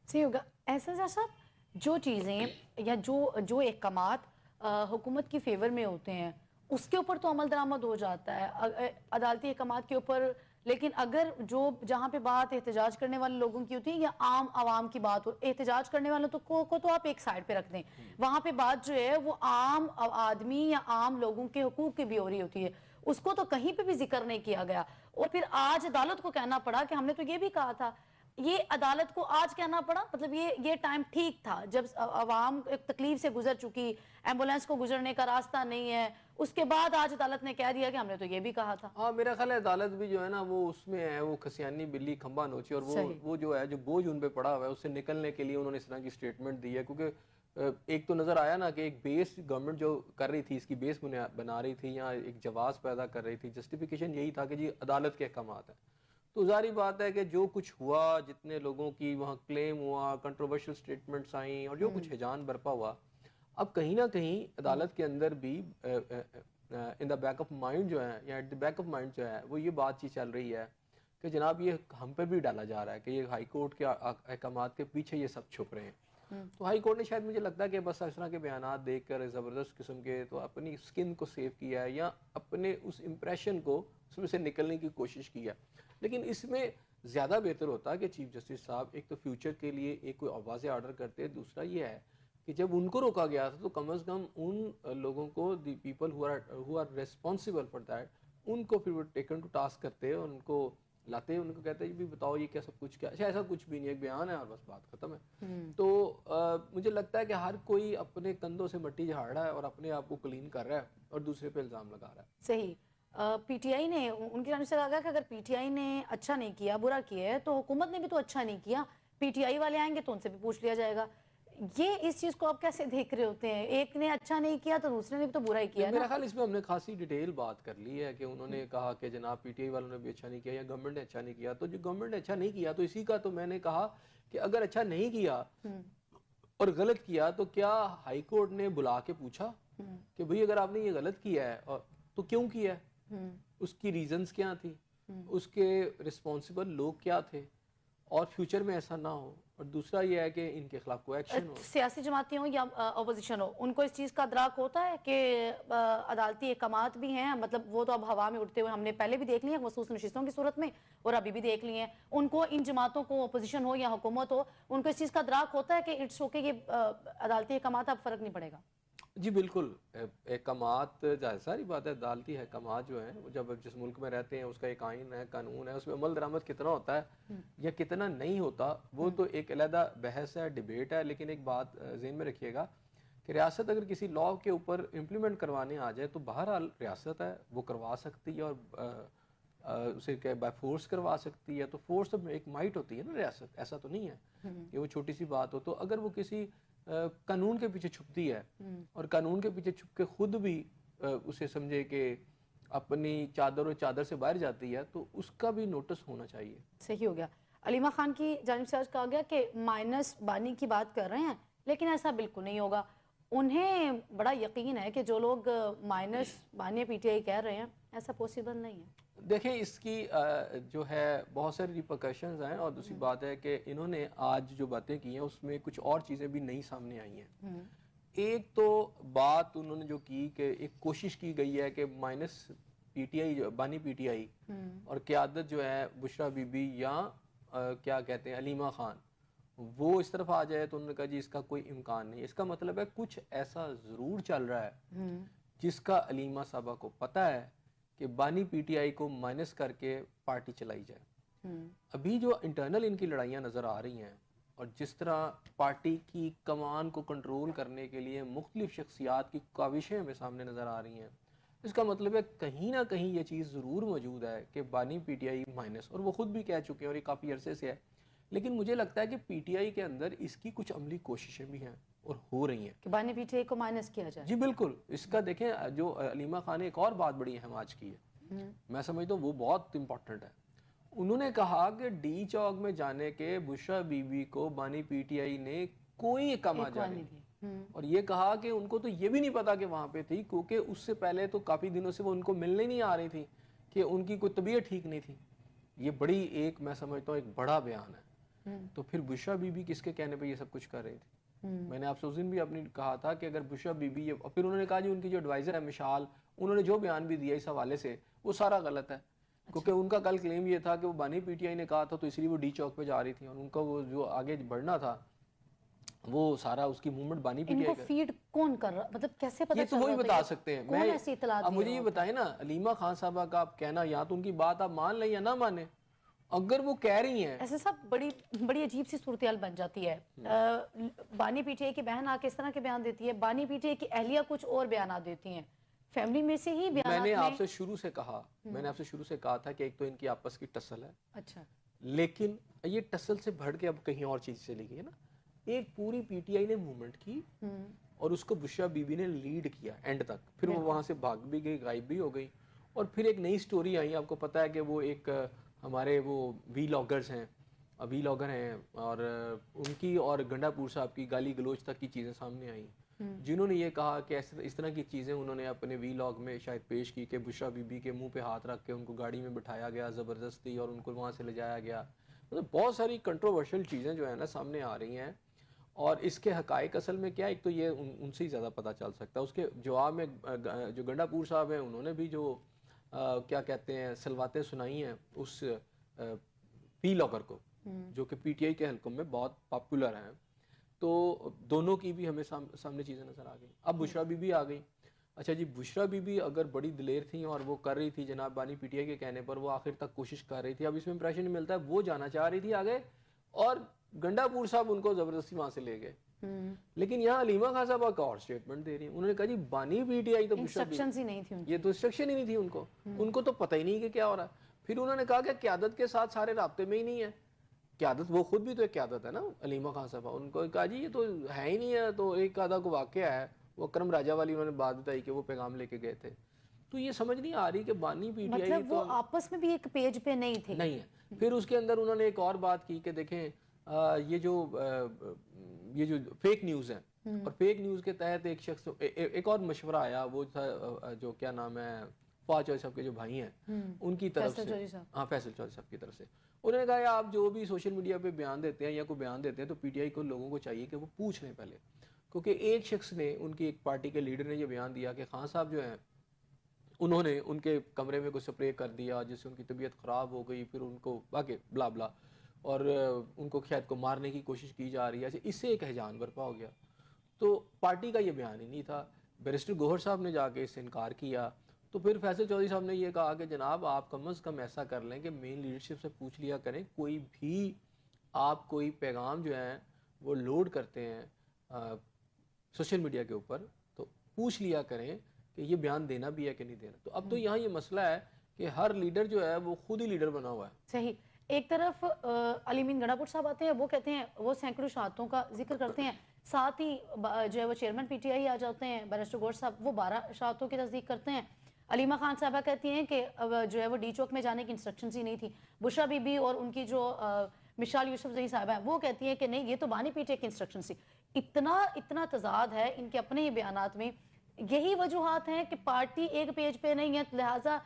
صحیح ہوگا. احسان صاحب جو چیزیں یا جو احکامات حکومت کی فیور میں ہوتے ہیں اس کے اوپر تو عمل درآمد ہو جاتا ہے عدالتی احکامات کے اوپر، لیکن اگر جہاں پہ بات احتجاج کرنے والے لوگوں کی ہوتی ہے یا عام عوام کی بات ہو، احتجاج کرنے والوں کو تو آپ ایک سائڈ پہ رکھ دیں، وہاں پہ بات جو ہے وہ عام آدمی یا عام لوگوں کے حقوق کی بھی ہو رہی ہوتی ہے، اس کو تو کہیں پہ بھی ذکر نہیں کیا گیا. اور پھر آج عدالت کو کہنا پڑا کہ ہم نے تو یہ بھی کہا تھا. یہ عدالت کو آج کہنا پڑا، مطلب یہ ٹائم ٹھیک تھا جب عوام ایک تکلیف سے گزر چکی، ایمبولینس کو گزرنے کا راستہ نہیں ہے، اس کے بعد آج عدالت نے کہہ دیا کہ ہم نے تو یہ بھی کہا تھا. ہاں میرا خیال ہے عدالت بھی جو ہے نا وہ اس میں ہے، وہ کھسیانی بلی کھمبا نوچی، اور وہ جو ہے جو بوجھ ان پہ پڑا ہوا ہے اس سے نکلنے کے لیے انہوں نے اس طرح کی سٹیٹمنٹ دی ہے. کیونکہ ایک تو نظر آیا نا کہ ایک بیس گورنمنٹ جو کر رہی تھی، اس کی بیس بنا رہی تھی یا ایک جواز پیدا کر رہی تھی، جسٹیفیکیشن یہی تھا کہ جی عدالت کے احکامات ہیں. تو ظاہری بات ہے کہ جو کچھ ہوا، جتنے لوگوں کی وہاں کلیم ہوا، کنٹروورشل سٹیٹمنٹس آئیں اور جو کچھ ہیجان برپا ہوا، اب کہیں نہ کہیں عدالت کے اندر بھی in the back of mind جو ہے یا at the back of mind جو ہے وہ یہ بات چیز چل رہی ہے کہ جناب یہ ہم پہ بھی ڈالا جا رہا ہے کہ یہ ہائی کورٹ کے احکامات کے پیچھے یہ سب چھپ رہے ہیں. تو ہائی کورٹ نے شاید مجھے لگتا ہے کہ بس اس طرح کے بیانات دیکھ کر زبردست قسم کے تو اپنی سکن کو سیو کیا ہے یا اپنے اس امپریشن کو اس میں سے نکلنے کی کوشش کی ہے. لیکن اس میں زیادہ بہتر ہوتا ہے کہ چیف جسٹس صاحب ایک تو فیوچر کے لیے ایک کوئی واضح آرڈر کرتے. دوسرا یہ ہے کہ جب ان کو روکا گیا تھا تو کم از کم ان لوگوں کو the people who are responsible for that, ان کو پھر وہ ٹیکن ٹو ٹاسک کرتے اور ان کو لاتے، ان کو کہتے بھی بتاؤ یہ کیا سب کچھ کیا. ایسا کچھ بھی نہیں، ایک بیان ہے اور بس بات ختم ہے. تو مجھے لگتا ہے کہ ہر کوئی اپنے کندھوں سے مٹی جھاڑ رہا ہے اور اپنے آپ کو کلین کر رہا ہے اور دوسرے پہ الزام لگا رہا ہے. صحیح. پی ٹی آئی نے ان کی جانب سے کہا گیا کہ اگر پی ٹی آئی نے اچھا نہیں کیا، برا کیا ہے، تو حکومت نے بھی تو اچھا نہیں کیا، پی ٹی آئی والے آئیں گے تو ان سے بھی پوچھ لیا جائے گا. یہ اس چیز کو آپ کیسے دیکھ رہے ہوتے ہیں؟ ایک نے اچھا نہیں کیا تو دوسرے نے بھی تو برا ہی کیا. میرا خیال اس میں ہم نے خاصی ڈیٹیل بات کر لی ہے کہ انہوں نے کہا کہ جناب پی ٹی آئی والوں نے بھی اچھا نہیں کیا یا گورنمنٹ نے اچھا نہیں کیا. تو جو گورنمنٹ نے اچھا نہیں کیا تو اسی کا تو میں نے کہا کہ اگر اچھا نہیں کیا اور غلط کیا تو کیا ہائی کورٹ نے بلا کے پوچھا کہ بھئی اگر آپ نے یہ غلط کیا ہے تو کیوں کیا ہے، اس کی ریزنز کیا تھی، اس کے رسپانسیبل لوگ کیا تھے، اور فیوچر میں ایسا نہ ہو. اور دوسرا یہ ہے کہ ان کے خلاف کوئی ایکشن ہو. سیاسی جماعتیں ہوں یا اپوزیشن ہو، ان کو اس چیز کا ادراک ہوتا ہے کہ عدالتی احکامات بھی ہیں، مطلب وہ تو اب ہوا میں اڑتے ہوئے ہم نے پہلے بھی دیکھ لی ہیں خصوص نشستوں کی صورت میں اور ابھی بھی دیکھ لی ہیں. ان کو ان جماعتوں کو، اپوزیشن ہو یا حکومت ہو، ان کو اس چیز کا ادراک ہوتا ہے کہ اٹس اوکے، یہ عدالتی احکامات اب فرق نہیں پڑے گا. جی بالکل. احکامات ساری بات ہے، عدالتی احکامات جو ہیں وہ جب جس ملک میں رہتے ہیں اس کا ایک آئین ہے، قانون ہے، اس میں عمل درآمد کتنا ہوتا ہے یا کتنا نہیں ہوتا وہ تو ایک علیحدہ بحث ہے، ڈیبیٹ ہے. لیکن ایک بات ذہن میں رکھیے گا کہ ریاست اگر کسی لاء کے اوپر امپلیمنٹ کروانے آ جائے تو بہرحال ریاست ہے وہ کروا سکتی ہے اور اسے کہ بائی فورس کروا سکتی ہے. تو فورس تو ایک مائٹ ہوتی ہے نا ریاست، ایسا تو نہیں ہے کہ وہ چھوٹی سی بات ہو. تو اگر وہ کسی قانون کے پیچھے چھپتی ہے اور قانون کے پیچھے چھپ کے خود بھی اسے سمجھے کہ اپنی چادر سے باہر جاتی ہے تو اس کا بھی نوٹس ہونا چاہیے. صحیح ہو گیا. علیمہ خان کی جانب سے آج کہا گیا کہ مائنس بانی کی بات کر رہے ہیں، لیکن ایسا بالکل نہیں ہوگا. انہیں بڑا یقین ہے کہ جو لوگ مائنس بانی پی ٹی آئی کہہ رہے ہیں ایسا پوسیبل نہیں ہے. دیکھیں اس کی جو ہے بہت ساری ریپرکشنز ہیں، اور دوسری بات ہے کہ انہوں نے آج جو باتیں کی ہیں اس میں کچھ اور چیزیں بھی نئی سامنے آئی ہیں. ایک تو بات انہوں نے جو کی کہ ایک کوشش کی گئی ہے کہ مائنس پی ٹی آئی بانی پی ٹی آئی اور قیادت جو ہے بشرا بی بی یا کیا کہتے ہیں علیمہ خان وہ اس طرف آ جائے. تو انہوں نے کہا جی اس کا کوئی امکان نہیں. اس کا مطلب ہے کچھ ایسا ضرور چل رہا ہے جس کا علیمہ صاحبہ کو پتہ ہے کہ بانی پی ٹی آئی کو مائنس کر کے پارٹی چلائی جائے. ابھی جو انٹرنل ان کی لڑائیاں نظر آ رہی ہیں اور جس طرح پارٹی کی کمان کو کنٹرول کرنے کے لیے مختلف شخصیات کی کاوشیں ہمیں سامنے نظر آ رہی ہیں، اس کا مطلب ہے کہیں نہ کہیں یہ چیز ضرور موجود ہے کہ بانی پی ٹی آئی مائنس، اور وہ خود بھی کہہ چکے ہیں اور یہ کافی عرصے سے ہے. لیکن مجھے لگتا ہے کہ پی ٹی آئی کے اندر اس کی کچھ عملی کوششیں بھی ہیں اور ہو رہی ہیں کہ بانی پی ٹی آئی کو مائنس کیا جائے. جی بالکل. اس کا دیکھیں جو علیمہ خان نے ایک اور بات بڑی اہم آج کی ہے، میں سمجھتا ہوں وہ بہت امپورٹنٹ ہے. انہوں نے کہا کہ ڈی چوک میں جانے کے بشرا بی بی کو بانی پی ٹی آئی نے کوئی اقامہ جاری نہیں، اور یہ کہا کہ ان کو تو یہ بھی نہیں پتا کہ وہاں پہ تھی، کیونکہ اس سے پہلے تو کافی دنوں سے وہ ان کو ملنے نہیں آ رہی تھی کہ ان کی کوئی طبیعت ٹھیک نہیں تھی. یہ بڑی ایک میں سمجھتا ہوں ایک بڑا بیان ہے. تو پھر بشرا بی بی کس کے کہنے پہ یہ سب کچھ کر رہی تھی؟ میں نے آپ سے اس دن بھی اپنی کہا تھا کہ اگر بشرا بی بی اور پھر انہوں نے کہا جی ان کی جو ایڈوائزر ہے مشال، انہوں نے جو بیان بھی دیا اس حوالے سے وہ سارا غلط ہے، کیونکہ ان کا کل کلیم یہ تھا کہ وہ بانی پی ٹی آئی نے کہا تھا تو اس لیے وہ ڈی چوک پہ جا رہی تھی، اور ان کا وہ جو آگے بڑھنا تھا وہ سارا اس کی موومنٹ بانی پی ٹی آئی ان کو فیڈ کون کر رہا، مطلب کیسے پتہ یہ تو وہی بتا سکتے ہیں. کون ایسی اطلاعات اب مجھے یہ بتائیں نا، علیمہ خان صاحبہ کا آپ کہنا یا تو ان کی بات آپ مان لیں یا نہ مانیں، اگر وہ کہہ رہی ہیں ایسے سب بڑی عجیب سی صورتحال بن جاتی ہے. بانی پی ٹی آئی کی بہن آ کے اس طرح کے بیان دیتی ہے, بانی پی ٹی آئی کی اہلیہ کچھ اور بیانات دیتی ہیں, فیملی میں سے ہی بیانات میں نے میں آپ سے شروع سے کہا تھا کہ ایک تو ان کی آپس کی ٹسل ہے, اچھا لیکن یہ ٹسل سے بڑھ کے اب کہیں اور چیز چلی گئی ہے نا. ایک پوری پی ٹی آئی نے موومنٹ کی اور اس کو بشرا بی بی نے لیڈ کیا اینڈ تک, پھر وہ وہاں سے بھاگ بھی گئی, غائب بھی ہو گئی, اور پھر ایک نئی سٹوری آئی. آپ کو پتا ہے کہ وہ ایک ہمارے وہ وی لاگرز ہیں, وی لاگر ہیں, اور ان کی اور گنڈا پور صاحب کی گالی گلوچ تک کی چیزیں سامنے آئیں, جنہوں نے یہ کہا کہ اس طرح کی چیزیں انہوں نے اپنے وی لاگ میں شاید پیش کی کہ بشرا بی بی کے منہ پہ ہاتھ رکھ کے ان کو گاڑی میں بٹھایا گیا زبردستی اور ان کو وہاں سے لے جایا گیا. مطلب بہت ساری کنٹروورشل چیزیں جو ہیں نا سامنے آ رہی ہیں, اور اس کے حقائق اصل میں کیا, ایک تو یہ ان سے ہی زیادہ پتہ چل سکتا ہے. اس کے جواب میں جو گنڈا پور صاحب ہیں انہوں نے بھی جو کیا کہتے ہیں سلواتیں سنائی ہیں اس پی لاگر کو, جو کہ پی ٹی آئی کے حلقوں میں بہت پاپولر ہیں, تو دونوں کی بھی ہمیں سامنے چیزیں نظر آ گئی. اب بشرا بی بی آ گئی. اچھا جی, بشرا بی بی اگر بڑی دلیر تھیں اور وہ کر رہی تھی جناب بانی پی ٹی آئی کے کہنے پر, وہ آخر تک کوشش کر رہی تھی. اب اس میں امپریشن ملتا ہے وہ جانا چاہ رہی تھی آگے, اور گنڈا پور صاحب ان کو زبردستی وہاں سے لے گئے. لیکن یہاں علیمہ خان صاحب ایک اور سٹیٹمنٹ دے رہی ہیں. انہوں نے کہا جی بانی پی ٹی آئی تو انسٹرکشنز ہی نہیں تھی, یہ تو انسٹرکشن ہی نہیں تھی ان کو تو پتہ ہی نہیں کہ کیا ہو رہا ہے. پھر انہوں نے کہا کہ قیادت کے ساتھ سارے رابطے میں ہی نہیں ہے. قیادت وہ خود بھی تو ایک قیادت ہے نا علیمہ خان صاحب. ان کو کہا جی یہ تو ہے ہی نہیں ہے. تو ایک آدھا کو واقعہ ہے, وہ اکرم راجہ والی انہوں نے بات بتائی کہ وہ پیغام لے کے گئے تھے. تو یہ سمجھ نہیں آ رہی کہ بانی پی ٹی آئی مطلب وہ آپس میں بھی ایک پیج پہ نہیں تھے. نہیں ہے. پھر اس کے اندر انہوں نے ایک اور بات کی کہ دیکھیں یہ جو فیک نیوز ہیں, اور فیک نیوز کے تحت ایک شخص ایک اور مشورہ آیا, وہ تھا جو کیا نام ہے فواز چودھری صاحب کے جو بھائی ہیں ان کی طرف سے, ہاں فیصل چودھری صاحب کی طرف سے. انہوں نے کہا آپ جو بھی سوشل میڈیا پہ بیان دیتے ہیں یا کوئی بیان دیتے ہیں تو پی ٹی آئی کو لوگوں کو چاہیے کہ وہ پوچھ لیں پہلے, کیونکہ ایک شخص نے, ان کی ایک پارٹی کے لیڈر نے یہ بیان دیا کہ خان صاحب جو ہیں انہوں نے ان کے کمرے میں کوئی سپرے کر دیا جس سے ان کی طبیعت خراب ہو گئی, پھر ان کو باقی بلا بلا, اور ان کو شاید کو مارنے کی کوشش کی جا رہی ہے. اس سے ایک ہیجان برپا ہو گیا. تو پارٹی کا یہ بیان ہی نہیں تھا. بیرسٹر گوہر صاحب نے جا کے اس سے انکار کیا. تو پھر فیصل چودھری صاحب نے یہ کہا کہ جناب آپ کم از کم ایسا کر لیں کہ مین لیڈرشپ سے پوچھ لیا کریں, کوئی بھی آپ کوئی پیغام جو ہیں وہ لوڈ کرتے ہیں سوشل میڈیا کے اوپر تو پوچھ لیا کریں کہ یہ بیان دینا بھی ہے کہ نہیں دینا. تو اب تو یہاں یہ مسئلہ ہے کہ ہر لیڈر جو ہے وہ خود ہی لیڈر بنا ہوا ہے. صحیح. ایک طرف علی امین گنڈا پور صاحب آتے ہیں, وہ کہتے ہیں وہ سینکڑوں شہادتوں کا ذکر کرتے ہیں, ساتھ ہی جو ہے وہ چیئرمین پی ٹی آئی آ جاتے ہیں بیرسٹر گوہر صاحب, وہ 12 شہادتوں کی تصدیق کرتے ہیں. علیمہ خان صاحبہ کہتی ہیں کہ جو ہے وہ ڈی چوک میں جانے کی انسٹرکشنز ہی نہیں تھی. بشرا بی بی اور ان کی جو مشال یوسف زئی صاحبہ ہیں وہ کہتی ہیں کہ نہیں یہ تو بانی پی ٹی آئی کی انسٹرکشنز تھی. اتنا تضاد ہے ان کے اپنے ہی بیانات میں. یہی وجوہات ہیں کہ پارٹی ایک پیج پہ نہیں ہے, لہٰذا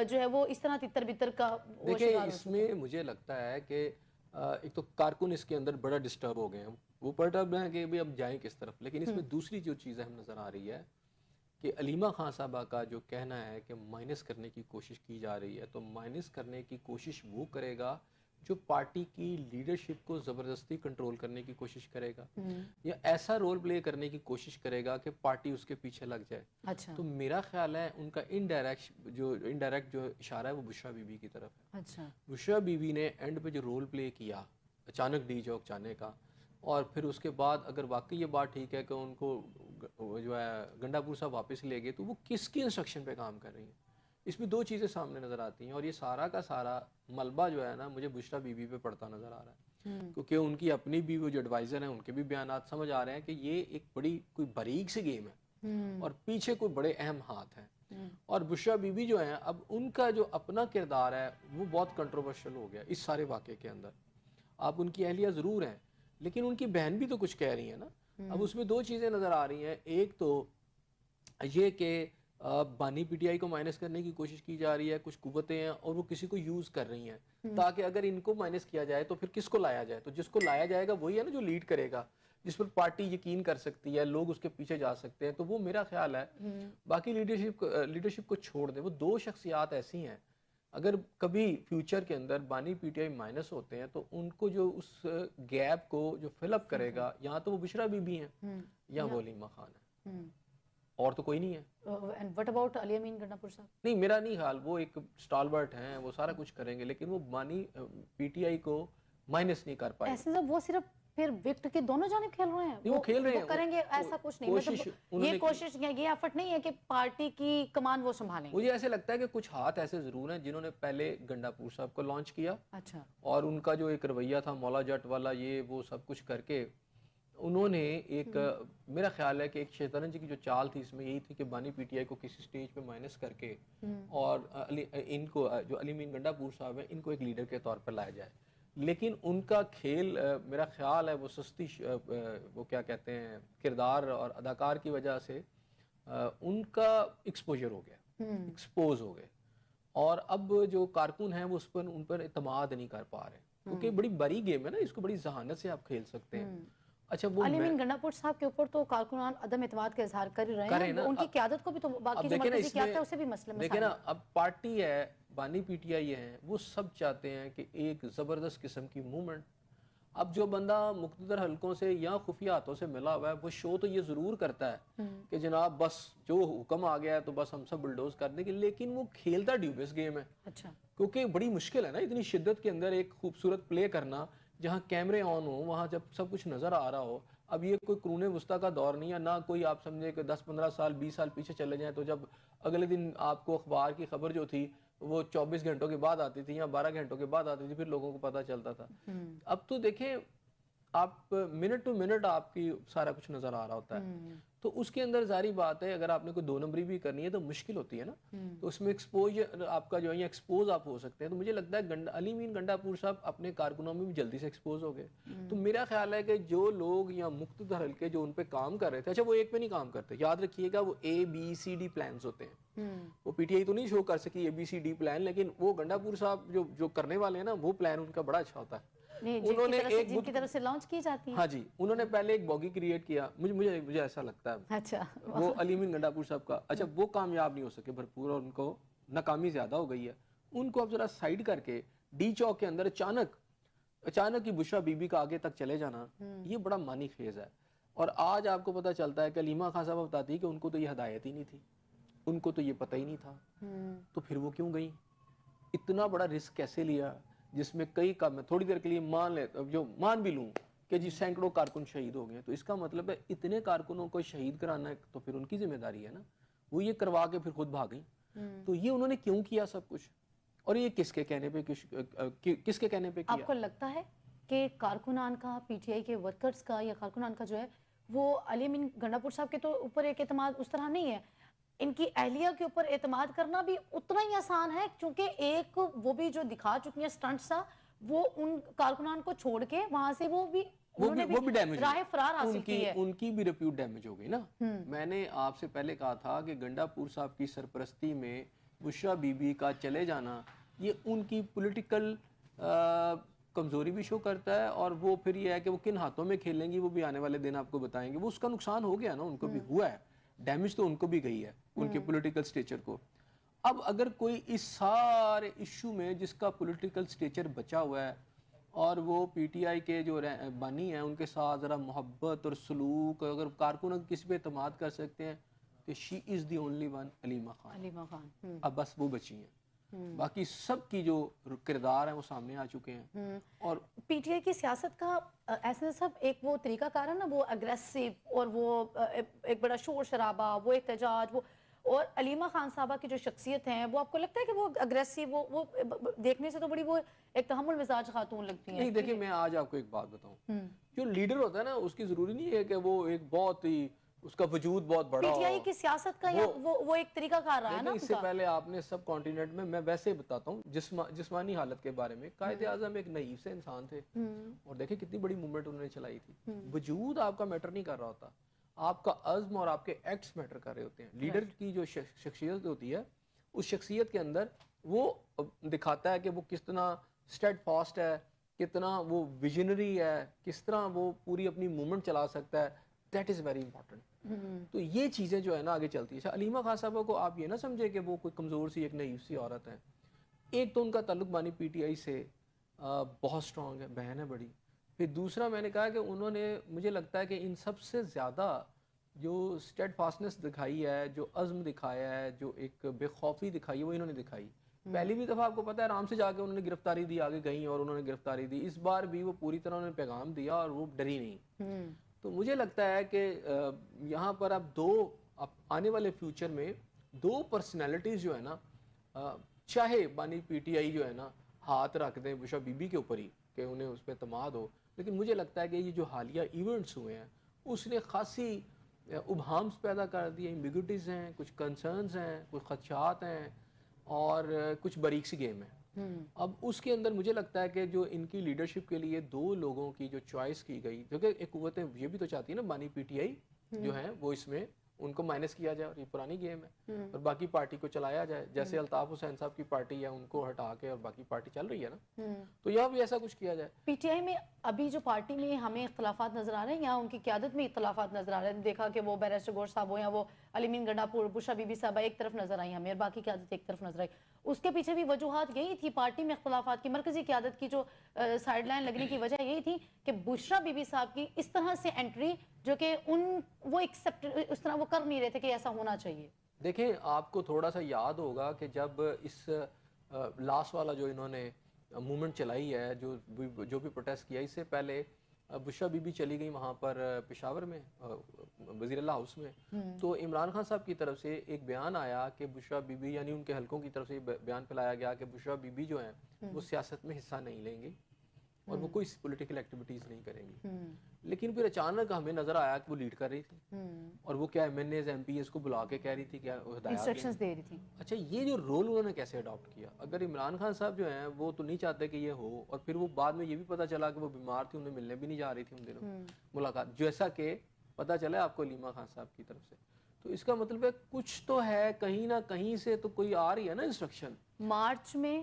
جو ہے وہ اس طرح تتر بتر کا دیکھیں اس میں مجھے لگتا ہے کہ ایک تو کارکن اس کے اندر بڑا ڈسٹرب ہو گئے ہیں, وہ پرٹرب ہیں کہ اب جائیں کس طرف. لیکن اس میں دوسری جو چیزیں ہم نظر آ رہی ہے کہ علیمہ خان صاحبہ کا جو کہنا ہے کہ مائنس کرنے کی کوشش کی جا رہی ہے, تو مائنس کرنے کی کوشش وہ کرے گا جو پارٹی کی لیڈرشپ کو زبردستی کنٹرول کرنے کی کوشش کرے گا, یا ایسا رول پلے کرنے کی کوشش کرے گا کہ پارٹی اس کے پیچھے لگ جائے. اچھا. تو میرا خیال ہے ان کا انڈائریکٹ جو اشارہ ہے وہ بشرا بی بی کی طرف ہے. اچھا. بشرا بی بی نے اینڈ پہ جو رول پلے کیا اچانک ڈی چوک جانے کا, اور پھر اس کے بعد اگر واقعی یہ بات ٹھیک ہے کہ ان کو جو ہے گنڈا پور صاحب واپس لے گئے, تو وہ کس کی انسٹرکشن پہ کام کر رہی ہیں. اس میں دو چیزیں سامنے نظر آتی ہیں, اور یہ سارا کا سارا ملبہ جو ہے نا مجھے بشرا بی بی پہ پڑتا نظر آ رہا ہے, کیونکہ ان کی اپنی بھی وہ جو ایڈوائزر ہیں ان کے بھی بیانات سمجھ آ رہے ہیں کہ یہ ایک بڑی کوئی باریک سی گیم ہے اور پیچھے کوئی بڑے اہم ہاتھ ہیں. اور بشرا بی بی جو ہیں اب ان کا جو اپنا کردار ہے وہ بہت کنٹروورشل ہو گیا اس سارے واقعے کے اندر. آپ ان کی اہلیہ ضرور ہیں لیکن ان کی بہن بھی تو کچھ کہہ رہی ہیں نا. اب اس میں دو چیزیں نظر آ رہی ہیں, ایک تو یہ کہ بانی پی ٹی آئی کو مائنس کرنے کی کوشش کی جا رہی ہے, کچھ قوتیں ہیں اور وہ کسی کو یوز کر رہی ہیں تاکہ اگر ان کو مائنس کیا جائے تو پھر کس کو لایا جائے. تو جس کو لایا جائے گا وہی ہے نا جو لیڈ کرے گا, جس پر پارٹی یقین کر سکتی ہے, لوگ اس کے پیچھے جا سکتے ہیں. تو وہ میرا خیال ہے باقی لیڈرشپ کو چھوڑ دیں. وہ دو شخصیات ایسی ہیں اگر کبھی فیوچر کے اندر بانی پی ٹی آئی مائنس ہوتے ہیں تو ان کو جو اس گیپ کو جو فل اپ کرے گا یا تو وہ بشرا بی بی ہیں یا وہ علیمہ خان ہیں. اور تو کوئی نہیں ہے. اینڈ وٹ اباؤٹ علی امین گنڈا پور صاحب؟ نہیں میرا نہیں خیال, وہ ایک اسٹالبرٹ ہیں, وہ سارا کچھ کریں گے, لیکن وہ بانی پی ٹی آئی کو مائنس نہیں کر پائے. ایسے وہ صرف پھر وکٹ کے دونوں جانب کھیل رہے ہیں, وہ کھیل رہے ہیں, کریں گے ایسا کچھ نہیں, مطلب یہ کوشش یہ ایفرٹ نہیں ہے کہ پارٹی کی کمان وہ سنبھالیں. مجھے ایسے لگتا ہے کہ کچھ ہاتھ ایسے ضرور ہیں جنہوں نے پہلے گنڈا پور صاحب کو لانچ کیا, اچھا, اور ان کا جو ایک رویہ تھا مولا جٹ والا, یہ وہ سب کچھ کر کے انہوں نے ایک, میرا خیال ہے کہ ایک شیطان جی کی جو چال تھی اس میں یہی تھی کہ بانی پی ٹی آئی کو کسی سٹیج پہ مائنس کر کے اور ان کو جو علی امین گنڈا پور صاحب ہیں ان کو ایک لیڈر کے طور پر لایا جائے. لیکن ان کا کھیل میرا خیال ہے وہ سستی وہ کیا کہتے ہیں کردار اور اداکار کی وجہ سے ان کا ایکسپوجر ہو گیا, ایکسپوز ہو گئے, اور اب جو کارکن ہیں وہ اس پر ان پر اعتماد نہیں کر پا رہے, کیونکہ بڑی بڑی گیم ہے نا, اس کو بڑی ذہانت سے آپ کھیل سکتے ہیں. اچھا وہ علی امین گنڈا پور صاحب کے اوپر تو کارکنان عدم اعتماد کا اظہار کر ہی رہے ہیں, ان کی قیادت کو بھی تو باقی جو مرکزی قیادت ہے اسے بھی مسئلہ دیکھیں نا, اب پارٹی ہے بانی پی ٹی آئی ہیں, وہ سب چاہتے ہیں کہ ایک زبردست قسم کی موومنٹ. اب جو بندہ مقتدر حلقوں سے یا خفیہ ہاتھوں سے ملا ہوا ہے وہ شو تو یہ ضرور کرتا ہے کہ جناب بس جو حکم آ گیا ہے تو بس ہم سب بلڈوز کر دیں گے, لیکن وہ کھیلتا ڈیوبس گیم ہے. اچھا, کیونکہ بڑی مشکل ہے نا اتنی شدت کے اندر ایک خوبصورت پلے کرنا, جہاں کیمرے آن ہوں, وہاں جب سب کچھ نظر آ رہا ہو. اب یہ کوئی قرون وسطیٰ کا دور نہیں ہے, نہ کوئی آپ سمجھے کہ 10-15 سال 20 سال پیچھے چلے جائیں تو جب اگلے دن آپ کو اخبار کی خبر جو تھی وہ 24 گھنٹوں کے بعد آتی تھی یا 12 گھنٹوں کے بعد آتی تھی, پھر لوگوں کو پتہ چلتا تھا. اب تو دیکھیں آپ منٹ ٹو منٹ آپ کی سارا کچھ نظر آ رہا ہوتا ہے, تو اس کے اندر ظاہری بات ہے اگر آپ نے کوئی 2 نمبری بھی کرنی ہے تو مشکل ہوتی ہے نا, تو اس میں ایکسپوجر آپ کا جو ہے ایکسپوز آپ ہو سکتے ہیں. تو مجھے لگتا ہے علی امین گنڈا پور صاحب اپنے کارکنوں میں بھی جلدی سے ایکسپوز ہو گئے. تو میرا خیال ہے کہ جو لوگ یا مقتدر حلقے جو ان پہ کام کر رہے تھے, اچھا وہ ایک پہ نہیں کام کرتے, یاد رکھیے گا وہ ABCD پلانز ہوتے ہیں. وہ پی ٹی آئی تو نہیں شو کر سکی ABCD پلان, لیکن وہ گنڈا پور صاحب جو کرنے والے ہیں نا وہ پلان ان کا بڑا اچھا ہوتا ہے. انہوں نے جن کی طرف سے لانچ کی جاتی ہے, ہاں جی, انہوں نے پہلے ایک باگی کریٹ کیا, مجھے ایسا لگتا ہے. اچھا, وہ علی امین گنڈا پور صاحب کا, اچھا وہ کامیاب نہیں ہو سکے بھرپور, اور ان کو ناکامی زیادہ ہو گئی ہے. ان کو اب ذرا سائیڈ کر کے ڈی چوک کے اندر اچانک کی بشرا بی بی کا آگے تک چلے جانا, یہ بڑا مانی خیز ہے. اور آج آپ کو پتہ چلتا ہے کہ علیمہ خان صاحب بتاتی ہے کہ ان کو تو یہ ہدایت ہی نہیں تھی, ان کو تو یہ پتہ ہی نہیں تھا, تو پھر وہ کیوں گئی, اتنا بڑا رسک کیسے لیا جس میں کئی کام میں تھوڑی دیر کے لیے مان بھی لوں کہ جی سینکڑوں کارکن شہید ہو گئے, تو اس کا مطلب ہے اتنے کارکنوں کو شہید کرانا ہے تو پھر ان کی ذمہ داری ہے نا, وہ یہ کروا کے پھر خود بھاگیں. تو یہ انہوں نے کیوں کیا سب کچھ, اور یہ کس کے کہنے پہ کیا؟ آپ کو لگتا ہے کہ کارکنان کا, پی ٹی آئی کے ورکرز کا یا کارکنان کا جو ہے وہ علی امین گنڈا پور صاحب کے تو اوپر ایک اعتماد اس طرح نہیں ہے, ان کی اہلیہ کے اوپر اعتماد کرنا بھی اتنا ہی آسان ہے, چونکہ ایک وہ بھی جو دکھا چکی ہیں سٹنٹ سا, وہ ان کارکنان کو چھوڑ کے وہاں سے وہ بھی راہ فرار حاصل کی ہے, ان کی بھی ریپیوٹ ڈیمیج ہو گئی نا. میں نے آپ سے پہلے کہا تھا کہ گنڈا پور صاحب کی سرپرستی میں بشرا بی بی کا چلے جانا یہ ان کی پولیٹیکل کمزوری بھی شو کرتا ہے, اور وہ پھر یہ ہے کہ وہ کن ہاتھوں میں کھیلیں گی وہ بھی آنے والے دن آپ کو بتائیں گے. وہ اس کا نقصان ہو گیا نا, ان کو بھی ہوا ہے ڈیمیج, تو ان کو بھی گئی ہے ان کے پولیٹیکل سٹیچر کو. اب اگر کوئی اس سارے ایشو میں جس کا پولیٹیکل سٹیچر بچا ہوا ہے اور وہ پی ٹی آئی کے جو بانی ہیں ان کے ساتھ ذرا محبت اور سلوک, اگر کارکن کسی پہ اعتماد کر سکتے ہیں کہ شی از the only one Alima Khan, اب بس وہ بچی ہیں. باقی سب کی جو کردار ہیں وہ سامنے آ چکے ہیں. اور پی ٹی آئی کی سیاست کا ایسے سب ایک وہ طریقہ کار ہے نا, وہ اگریسو اور وہ ایک بڑا شور شرابہ, وہ احتجاج, وہ اور علیمہ خان صاحبہ کی جو شخصیت ہیں وہ آپ کو لگتا ہے کہ وہ اگریسو, وہ دیکھنے سے تو بڑی وہ ایک تحمل مزاج خاتون لگتی ہیں. نہیں دیکھیں, میں آج آپ کو ایک بات بتاؤں, جو لیڈر ہوتا ہے نا اس کی ضروری نہیں ہے کہ وہ ایک بہت ہی اس کا وجود بہت بڑا ہو. پی ٹی آئی کی سیاست کا وہ ایک طریقہ کار رہا ہے نا. اس سے پہلے آپ نے سب کانٹیننٹ میں ویسے بتاتا ہوں جسمانی حالت کے بارے میں, قائد اعظم ایک نائیو سے انسان تھے, اور دیکھیں کتنی بڑی موومنٹ انہوں نے چلائی تھی. وجود آپ کا میٹر نہیں کر رہا ہوتا, آپ کا عزم اور آپ کے ایکٹس میٹر کر رہے ہوتے ہیں. لیڈر کی جو شخصیت ہوتی ہے اس شخصیت کے اندر وہ دکھاتا ہے کہ وہ کس طرح اسٹیڈ فاسٹ ہے, کتنا وہ ویژنری ہے, کس طرح وہ پوری اپنی موومنٹ چلا سکتا ہے. That is very important. تو یہ چیزیں جو ہے نا آگے چلتی ہے. علیمہ خان صاحبہ کو آپ یہ نہ سمجھے کہ وہ کوئی کمزور سی ایک نائیو سی عورت ہے. ایک تو ان کا تعلق بانی پی ٹی آئی سے بہت سٹرونگ ہے, بہن ہے بڑی. پھر دوسرا میں نے کہا کہ انہوں نے, مجھے لگتا ہے کہ ان سب سے زیادہ جو اسٹیڈ فاسٹنس دکھائی ہے, جو عزم دکھایا ہے, جو ایک بے خوفی دکھائی ہے, وہ انہوں نے دکھائی. پہلی بھی دفعہ آپ کو پتہ ہے آرام سے جا کے انہوں نے گرفتاری دی, آگے گئیں اور انہوں نے گرفتاری دی. اس بار بھی وہ پوری طرح انہوں نے پیغام دیا اور وہ ڈری نہیں. تو مجھے لگتا ہے کہ یہاں پر اب آنے والے فیوچر میں دو پرسنالٹیز جو ہے نا, چاہے بانی پی ٹی آئی جو ہے نا ہاتھ رکھ دیں بشرا بی بی کے اوپر ہی کہ انہیں اس پہ اعتماد ہو, لیکن مجھے لگتا ہے کہ یہ جو حالیہ ایونٹس ہوئے ہیں اس نے خاصی ابہامس پیدا کر دیے, ایمبیگوٹیز ہیں, کچھ کنسرنز ہیں, کچھ خدشات ہیں اور کچھ باریک سی گیم ہے. اب اس کے اندر مجھے لگتا ہے کہ جو ان کی لیڈرشپ کے لیے دو لوگوں کی جو چوائس کی گئی, کیونکہ ایک قوتیں یہ بھی تو چاہتی ہیں نا بانی پی ٹی آئی جو ہیں وہ اس میں ان کو مائنس کیا جائے, اور یہ پرانی گیم ہے, اور باقی پارٹی کو چلایا جائے. جیسے الطاف حسین صاحب کی پارٹی ہے ان کو ہٹا کے اور باقی پارٹی چل رہی ہے نا, تو یہاں بھی ایسا کچھ کیا جائے. پی ٹی آئی میں ابھی جو پارٹی میں ہمیں اختلافات نظر آ رہے ہیں, یہاں ان کی قیادت میں اختلافات نظر آ رہے ہیں. دیکھا کہ وہ بیرسٹر گور صاحب ہو یا وہ علی مین گنڈا پور بشرا بی بی صاحبہ ایک طرف نظر آئی ہمیں, اور باقی قیادت ایک طرف نظر آئی. اس کے پیچھے بھی وجوہات یہی تھی, پارٹی میں اختلافات کی, مرکزی قیادت کی جو سائیڈ لائن لگنے کی وجہ یہی تھی کہ بشرا بی بی صاحب کی اس طرح سے انٹری جو کہ وہ ایکسپٹ اس طرح وہ کر نہیں رہے تھے کہ ایسا ہونا چاہیے. دیکھیں آپ کو تھوڑا سا یاد ہوگا کہ جب اس لاسٹ والا جو انہوں نے موومنٹ چلائی ہے, جو بھی پروٹیسٹ کیا, اس سے پہلے بشرا بی بی چلی گئی وہاں پر پشاور میں وزیر اللہ ہاؤس میں, تو عمران خان صاحب کی طرف سے ایک بیان آیا کہ بشرا بی بی یعنی ان کے حلقوں کی طرف سے بیان پھیلایا گیا کہ بشرا بی بی جو ہیں وہ سیاست میں حصہ نہیں لیں گی اور وہ کوئی پولیٹیکل ایکٹیویٹیز نہیں کریں گی. لیکن پھر اچانک ہمیں نظر آیا کہ وہ لیڈ کر رہی تھی, اور وہ کیا M N is M P is کو بلا کے کہہ رہی تھی, کیا انسٹرکشنز دے رہی تھی. اچھا یہ جو رول انہوں نے کیسے اڈاپٹ کیا؟ اگر عمران خان صاحب جو ہیں وہ تو نہیں چاہتے کہ یہ ہو, اور پھر وہ بعد میں یہ بھی پتہ چلا کہ وہ بیمار تھی, انہیں ملنے بھی نہیں جا رہی تھی ان دنوں ملاقات, جیسا کہ پتہ چلا آپ کو علیمہ خان صاحب کی طرف سے. تو اس کا مطلب ہے کچھ تو ہے, کہیں نہ کہیں سے تو کوئی آ رہی ہے نا انسٹرکشن. مارچ میں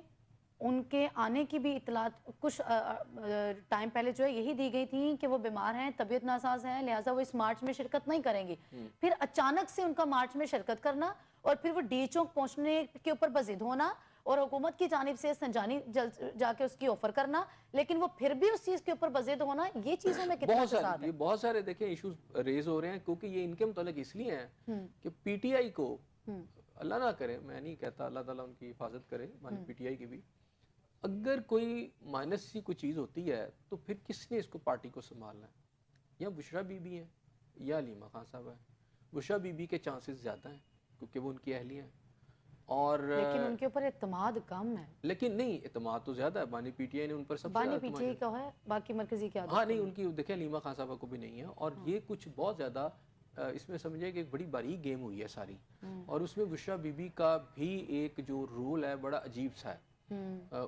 ان کے آنے کی بھی اطلاعات کچھ ٹائم پہلے جو ہے یہی دی گئی تھی کہ وہ بیمار ہیں, طبیعت ناساز ہیں, لہٰذا وہ اس مارچ میں شرکت نہیں کریں گی. پھر اچانک سے ان کا مارچ میں شرکت کرنا, اور پھر وہ ڈی چوک پہنچنے کے اوپر بضد ہونا, اور حکومت کی جانب سے سنجانی جا کے اس کی آفر کرنا, لیکن وہ پھر بھی اس چیز کے اوپر بضد ہونا, یہ چیزوں میں کتنا فساد ہے. بہت سارے دیکھیں ایشوز ریز ہو رہے ہیں, کیونکہ یہ ان کے متعلق اس لیے ہیں کہ پی ٹی آئی کو اللہ نہ کرے, میں نہیں کہتا, اللہ تعالیٰ ان کی حفاظت کرے پی ٹی آئی کی بھی, اگر کوئی مائنس سی کوئی چیز ہوتی ہے تو پھر کس نے اس کو پارٹی کو سنبھالنا ہے؟ یا بشرا بی بی ہیں یا علیمہ خان صاحب ہیں. بشرا بی بی کے چانسز زیادہ ہیں کیونکہ وہ ان کی اہلیہ ہیں, اور لیکن ان کے اوپر اعتماد کم ہے. لیکن نہیں, اعتماد تو زیادہ ہے, بانی پی ٹی آئی نے ان پر سب سے بانی پی ٹی آئی کا ہے, باقی مرکزی قیادت ہاں نہیں, ان کی دیکھیں علیمہ خان صاحبہ کو بھی نہیں ہے. اور یہ کچھ بہت زیادہ اس میں سمجھے کہ ایک بڑی باریک گیم ہوئی ہے ساری, اور اس میں بشرا بی بی کا بھی ایک جو رول ہے بڑا عجیب سا ہے,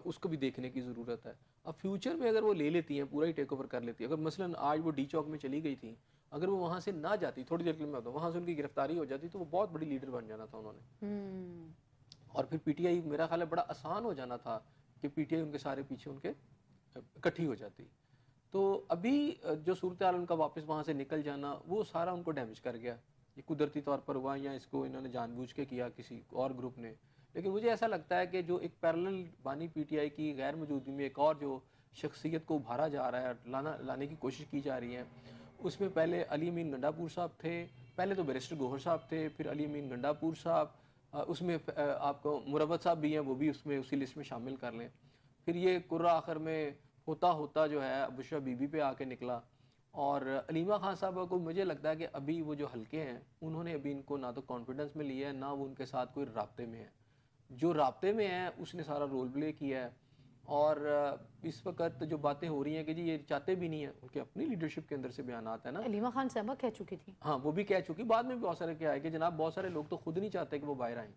اس کو بھی دیکھنے کی ضرورت ہے. اب فیوچر میں اگر وہ لے لیتی ہیں, پورا ہی ٹیک اوور کر لیتی ہے, اگر مثلا آج وہ ڈی چوک میں چلی گئی تھی, اگر وہ وہاں سے نہ جاتی, تھوڑی دیر کے لیے میں ہوتا وہاں سے ان کی گرفتاری ہو جاتی, تو وہ بہت بڑی لیڈر بن جانا تھا انہوں نے, اور پھر پی ٹی آئی میرا خیال ہے بڑا آسان ہو جانا تھا کہ پی ٹی آئی ان کے سارے پیچھے ان کے اکٹھی ہو جاتی. تو ابھی جو صورتحال ان کا واپس وہاں سے نکل جانا, وہ سارا ان کو ڈیمیج کر گیا. یہ قدرتی طور پر ہوا یا اس کو انہوں نے جان بوجھ کے کیا کسی اور گروپ نے. لیکن مجھے ایسا لگتا ہے کہ جو ایک پیرلل بانی پی ٹی آئی کی غیر موجودگی میں ایک اور جو شخصیت کو ابھارا جا رہا ہے, لانے کی کوشش کی جا رہی ہے, اس میں پہلے علی امین گنڈا پور صاحب تھے, پہلے تو بیرسٹر گوہر صاحب تھے, پھر علی امین گنڈا پور صاحب, اس میں آپ کو مروت صاحب بھی ہیں, وہ بھی اس میں اسی لسٹ میں شامل کر لیں. پھر یہ قرہ آخر میں ہوتا جو ہے بشرا بی بی پہ آ کے نکلا. اور علیمہ خان صاحبہ کو مجھے لگتا ہے کہ ابھی وہ جو حلقے ہیں انہوں نے ابھی ان کو نہ تو کانفیڈنس میں لیا ہے, نہ وہ ان کے ساتھ کوئی رابطے میں ہے. جو رابطے میں ہے اس نے سارا رول پلے کیا ہے, اور اس وقت جو باتیں ہو رہی ہیں کہ جی یہ چاہتے بھی نہیں ہیں, ان کے اپنی لیڈرشپ کے اندر سے بیانات ہیں نا. علیمہ خان صاحبہ کہہ چکی تھی, ہاں وہ بھی کہہ چکی, بعد میں بھی بہت سارے کیا ہے کہ جناب بہت سارے لوگ تو خود نہیں چاہتے کہ وہ باہر آئیں,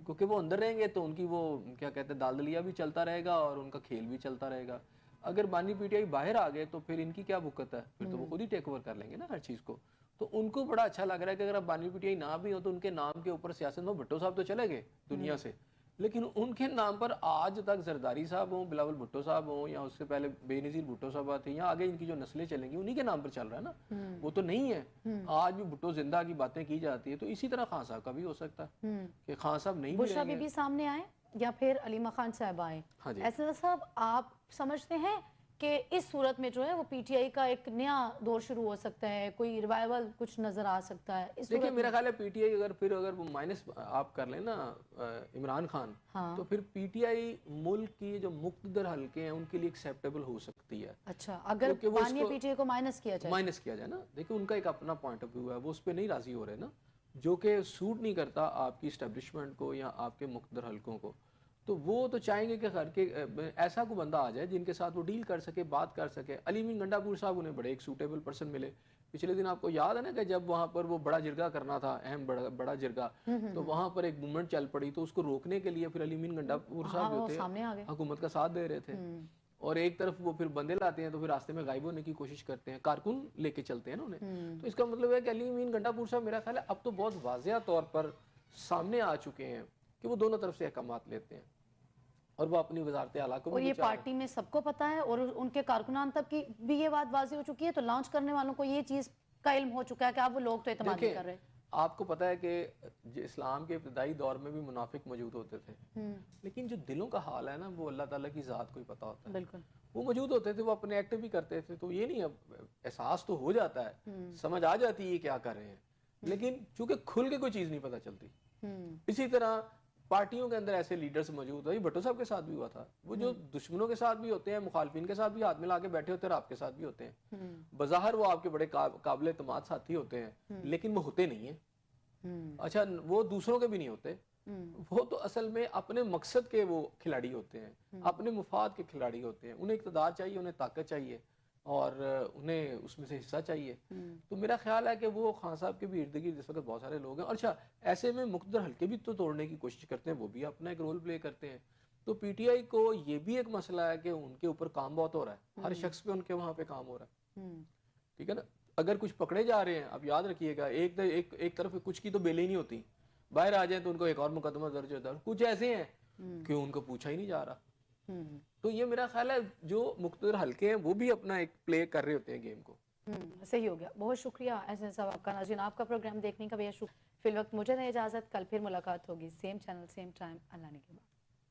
کیونکہ وہ اندر رہیں گے تو ان کی وہ کیا کہتے ہیں دال دلیا بھی چلتا رہے گا اور ان کا کھیل بھی چلتا رہے گا. اگر بانی پی ٹی آئی باہر آ گئے تو پھر ان کی کیا بکت ہے, پھر تو وہ خود ہی ٹیک اوور کر لیں گے نا ہر چیز کو. تو ان کو بڑا اچھا لگ رہا ہے کہ اگر اب بانی پی ٹی آئی نہ بھی ہو تو ان کے نام کے اوپر سیاست میں بھٹو صاحب تو چلے گئے دنیا سے, لیکن ان کے نام پر آج تک زرداری صاحب ہوں, بلاول بھٹو صاحب ہوں, یا اس سے پہلے بے نظیر بھٹو صاحبہ تھے, یا آگے ان کی جو نسلیں چلیں گی انہی کے نام پر چل رہا ہے نا, وہ تو نہیں ہے. آج بھی بھٹو زندہ کی باتیں کی جاتی ہے, تو اسی طرح خان صاحب کا بھی ہو سکتا ہے کہ خان صاحب نہیں بھی بشرا بی بی سامنے آئے یا پھر علیمہ خان صاحب آئے. ایسا صاحب آپ سمجھتے ہیں کہ اس صورت میں جو ہے وہ پی ٹی آئی کا ایک نیا دور شروع ہو سکتا ہے, کوئی ریوائول کچھ نظر آ سکتا ہے اس دیکھیں صورت میرا میں؟ خیال ہے پی ٹی آئی اگر وہ مائنس آپ کر لیں نا عمران خان, تو پھر پی ٹی آئی ملک کی جو مقتدر حلقے ہیں ان کے لیے ایکسیپٹیبل ہو سکتی ہے. اچھا, اگر بانیہ پی ٹی آئی کو مائنس کیا جائے نا, دیکھیں ان کا ایک اپنا پوائنٹ آف ویو ہے, وہ اس پہ نہیں راضی ہو رہے نا, جو کہ سوٹ نہیں کرتا آپ کی اسٹیبلشمنٹ کو یا آپ کے مقتدر حلقوں کو. تو وہ تو چاہیں گے کہ ایسا کوئی بندہ آ جائے جن کے ساتھ وہ ڈیل کر سکے, بات کر سکے. علی امین گنڈا پور صاحب انہیں بڑے ایک سوٹیبل پرسن ملے. پچھلے دن آپ کو یاد ہے نا کہ جب وہاں پر وہ بڑا جرگہ کرنا تھا, اہم بڑا جرگہ, تو وہاں پر ایک موومنٹ چل پڑی, تو اس کو روکنے کے لیے پھر علی امین گنڈا پور صاحب جو تھے حکومت کا ساتھ دے رہے تھے, اور ایک طرف وہ پھر بندے لاتے ہیں تو پھر راستے میں غائب ہونے کی کوشش کرتے ہیں, کارکن لے کے چلتے ہیں نا انہیں. تو اس کا مطلب ہے کہ علی امین گنڈا پور صاحب میرا خیال ہے اب تو بہت واضح طور پر سامنے آ چکے ہیں کہ وہ دونوں طرف سے احکامات لیتے ہیں, اور وہ اپنی وزارت اعلیٰ کو بھی, اور یہ پارٹی میں سب کو پتا ہے, اور ان کے کارکنان تک کی بھی یہ بات واضح ہو چکی ہے, تو لانچ کرنے والوں کو یہ چیز کا علم ہو چکا ہے کہ اب وہ لوگ تو اعتماد نہیں کر رہے. آپ کو پتا ہے کہ اسلام کے ابتدائی دور میں بھی منافق موجود ہوتے تھے, لیکن جو دلوں کا حال ہے نا وہ اللہ تعالیٰ کی ذات کو ہی پتا ہوتا ہے. بالکل, وہ موجود ہوتے تھے, وہ اپنے ایکٹ بھی کرتے تھے, تو یہ نہیں, اب احساس تو ہو جاتا ہے, سمجھ آ جاتی ہے یہ کیا کر رہے ہیں, لیکن چونکہ کھل کے کوئی چیز نہیں پتا چلتی. اسی طرح پارٹیوں کے اندر ایسے لیڈرز موجود ہیں, بھٹو صاحب کے ساتھ بھی ہوا تھا, وہ جو دشمنوں کے ساتھ بھی ہوتے ہیں, مخالفین کے ساتھ بھی ہاتھ ملا کے بیٹھے ہوتے ہیں, اور آپ کے ساتھ بھی ہوتے ہیں. بظاہر وہ آپ کے بڑے قابل اعتماد ساتھی ہوتے ہیں, لیکن وہ ہوتے نہیں ہیں. اچھا, وہ دوسروں کے بھی نہیں ہوتے, وہ تو اصل میں اپنے مقصد کے وہ کھلاڑی ہوتے ہیں, اپنے مفاد کے کھلاڑی ہوتے ہیں. انہیں اقتدار چاہیے, انہیں طاقت چاہیے, اور انہیں اس میں سے حصہ چاہیے. تو میرا خیال ہے کہ وہ خان صاحب کے بھی ارد گرد اس وقت بہت سارے لوگ ہیں, اور اچھا ایسے میں مقتدر حلقے بھی تو توڑنے کی کوشش کرتے ہیں, وہ بھی اپنا ایک رول پلے کرتے ہیں. تو پی ٹی آئی کو یہ بھی ایک مسئلہ ہے کہ ان کے اوپر کام بہت ہو رہا ہے, ہر شخص پہ ان کے وہاں پہ کام ہو رہا ہے, ٹھیک ہے نا. اگر کچھ پکڑے جا رہے ہیں, اب یاد رکھیے گا, ایک طرف کچھ کی تو بیلیں نہیں ہوتی, باہر آ جائیں تو ان کو ایک اور مقدمہ درج ہوتا ہے. کچھ ایسے ہیں کہ ان کو پوچھا ہی نہیں جا رہا. تو یہ میرا خیال ہے جو مقتدر حلقے ہیں وہ بھی اپنا ایک پلے کر رہے ہوتے ہیں گیم کو. صحیح ہو گیا, بہت شکریہ احسن صاحب آپ کا. ناظرین, آپ کا پروگرام دیکھنے کا بے شکریہ. فی الوقت مجھے دیں اجازت, کل پھر ملاقات ہوگی, سیم چینل سیم ٹائم. اللہ نے کے بعد.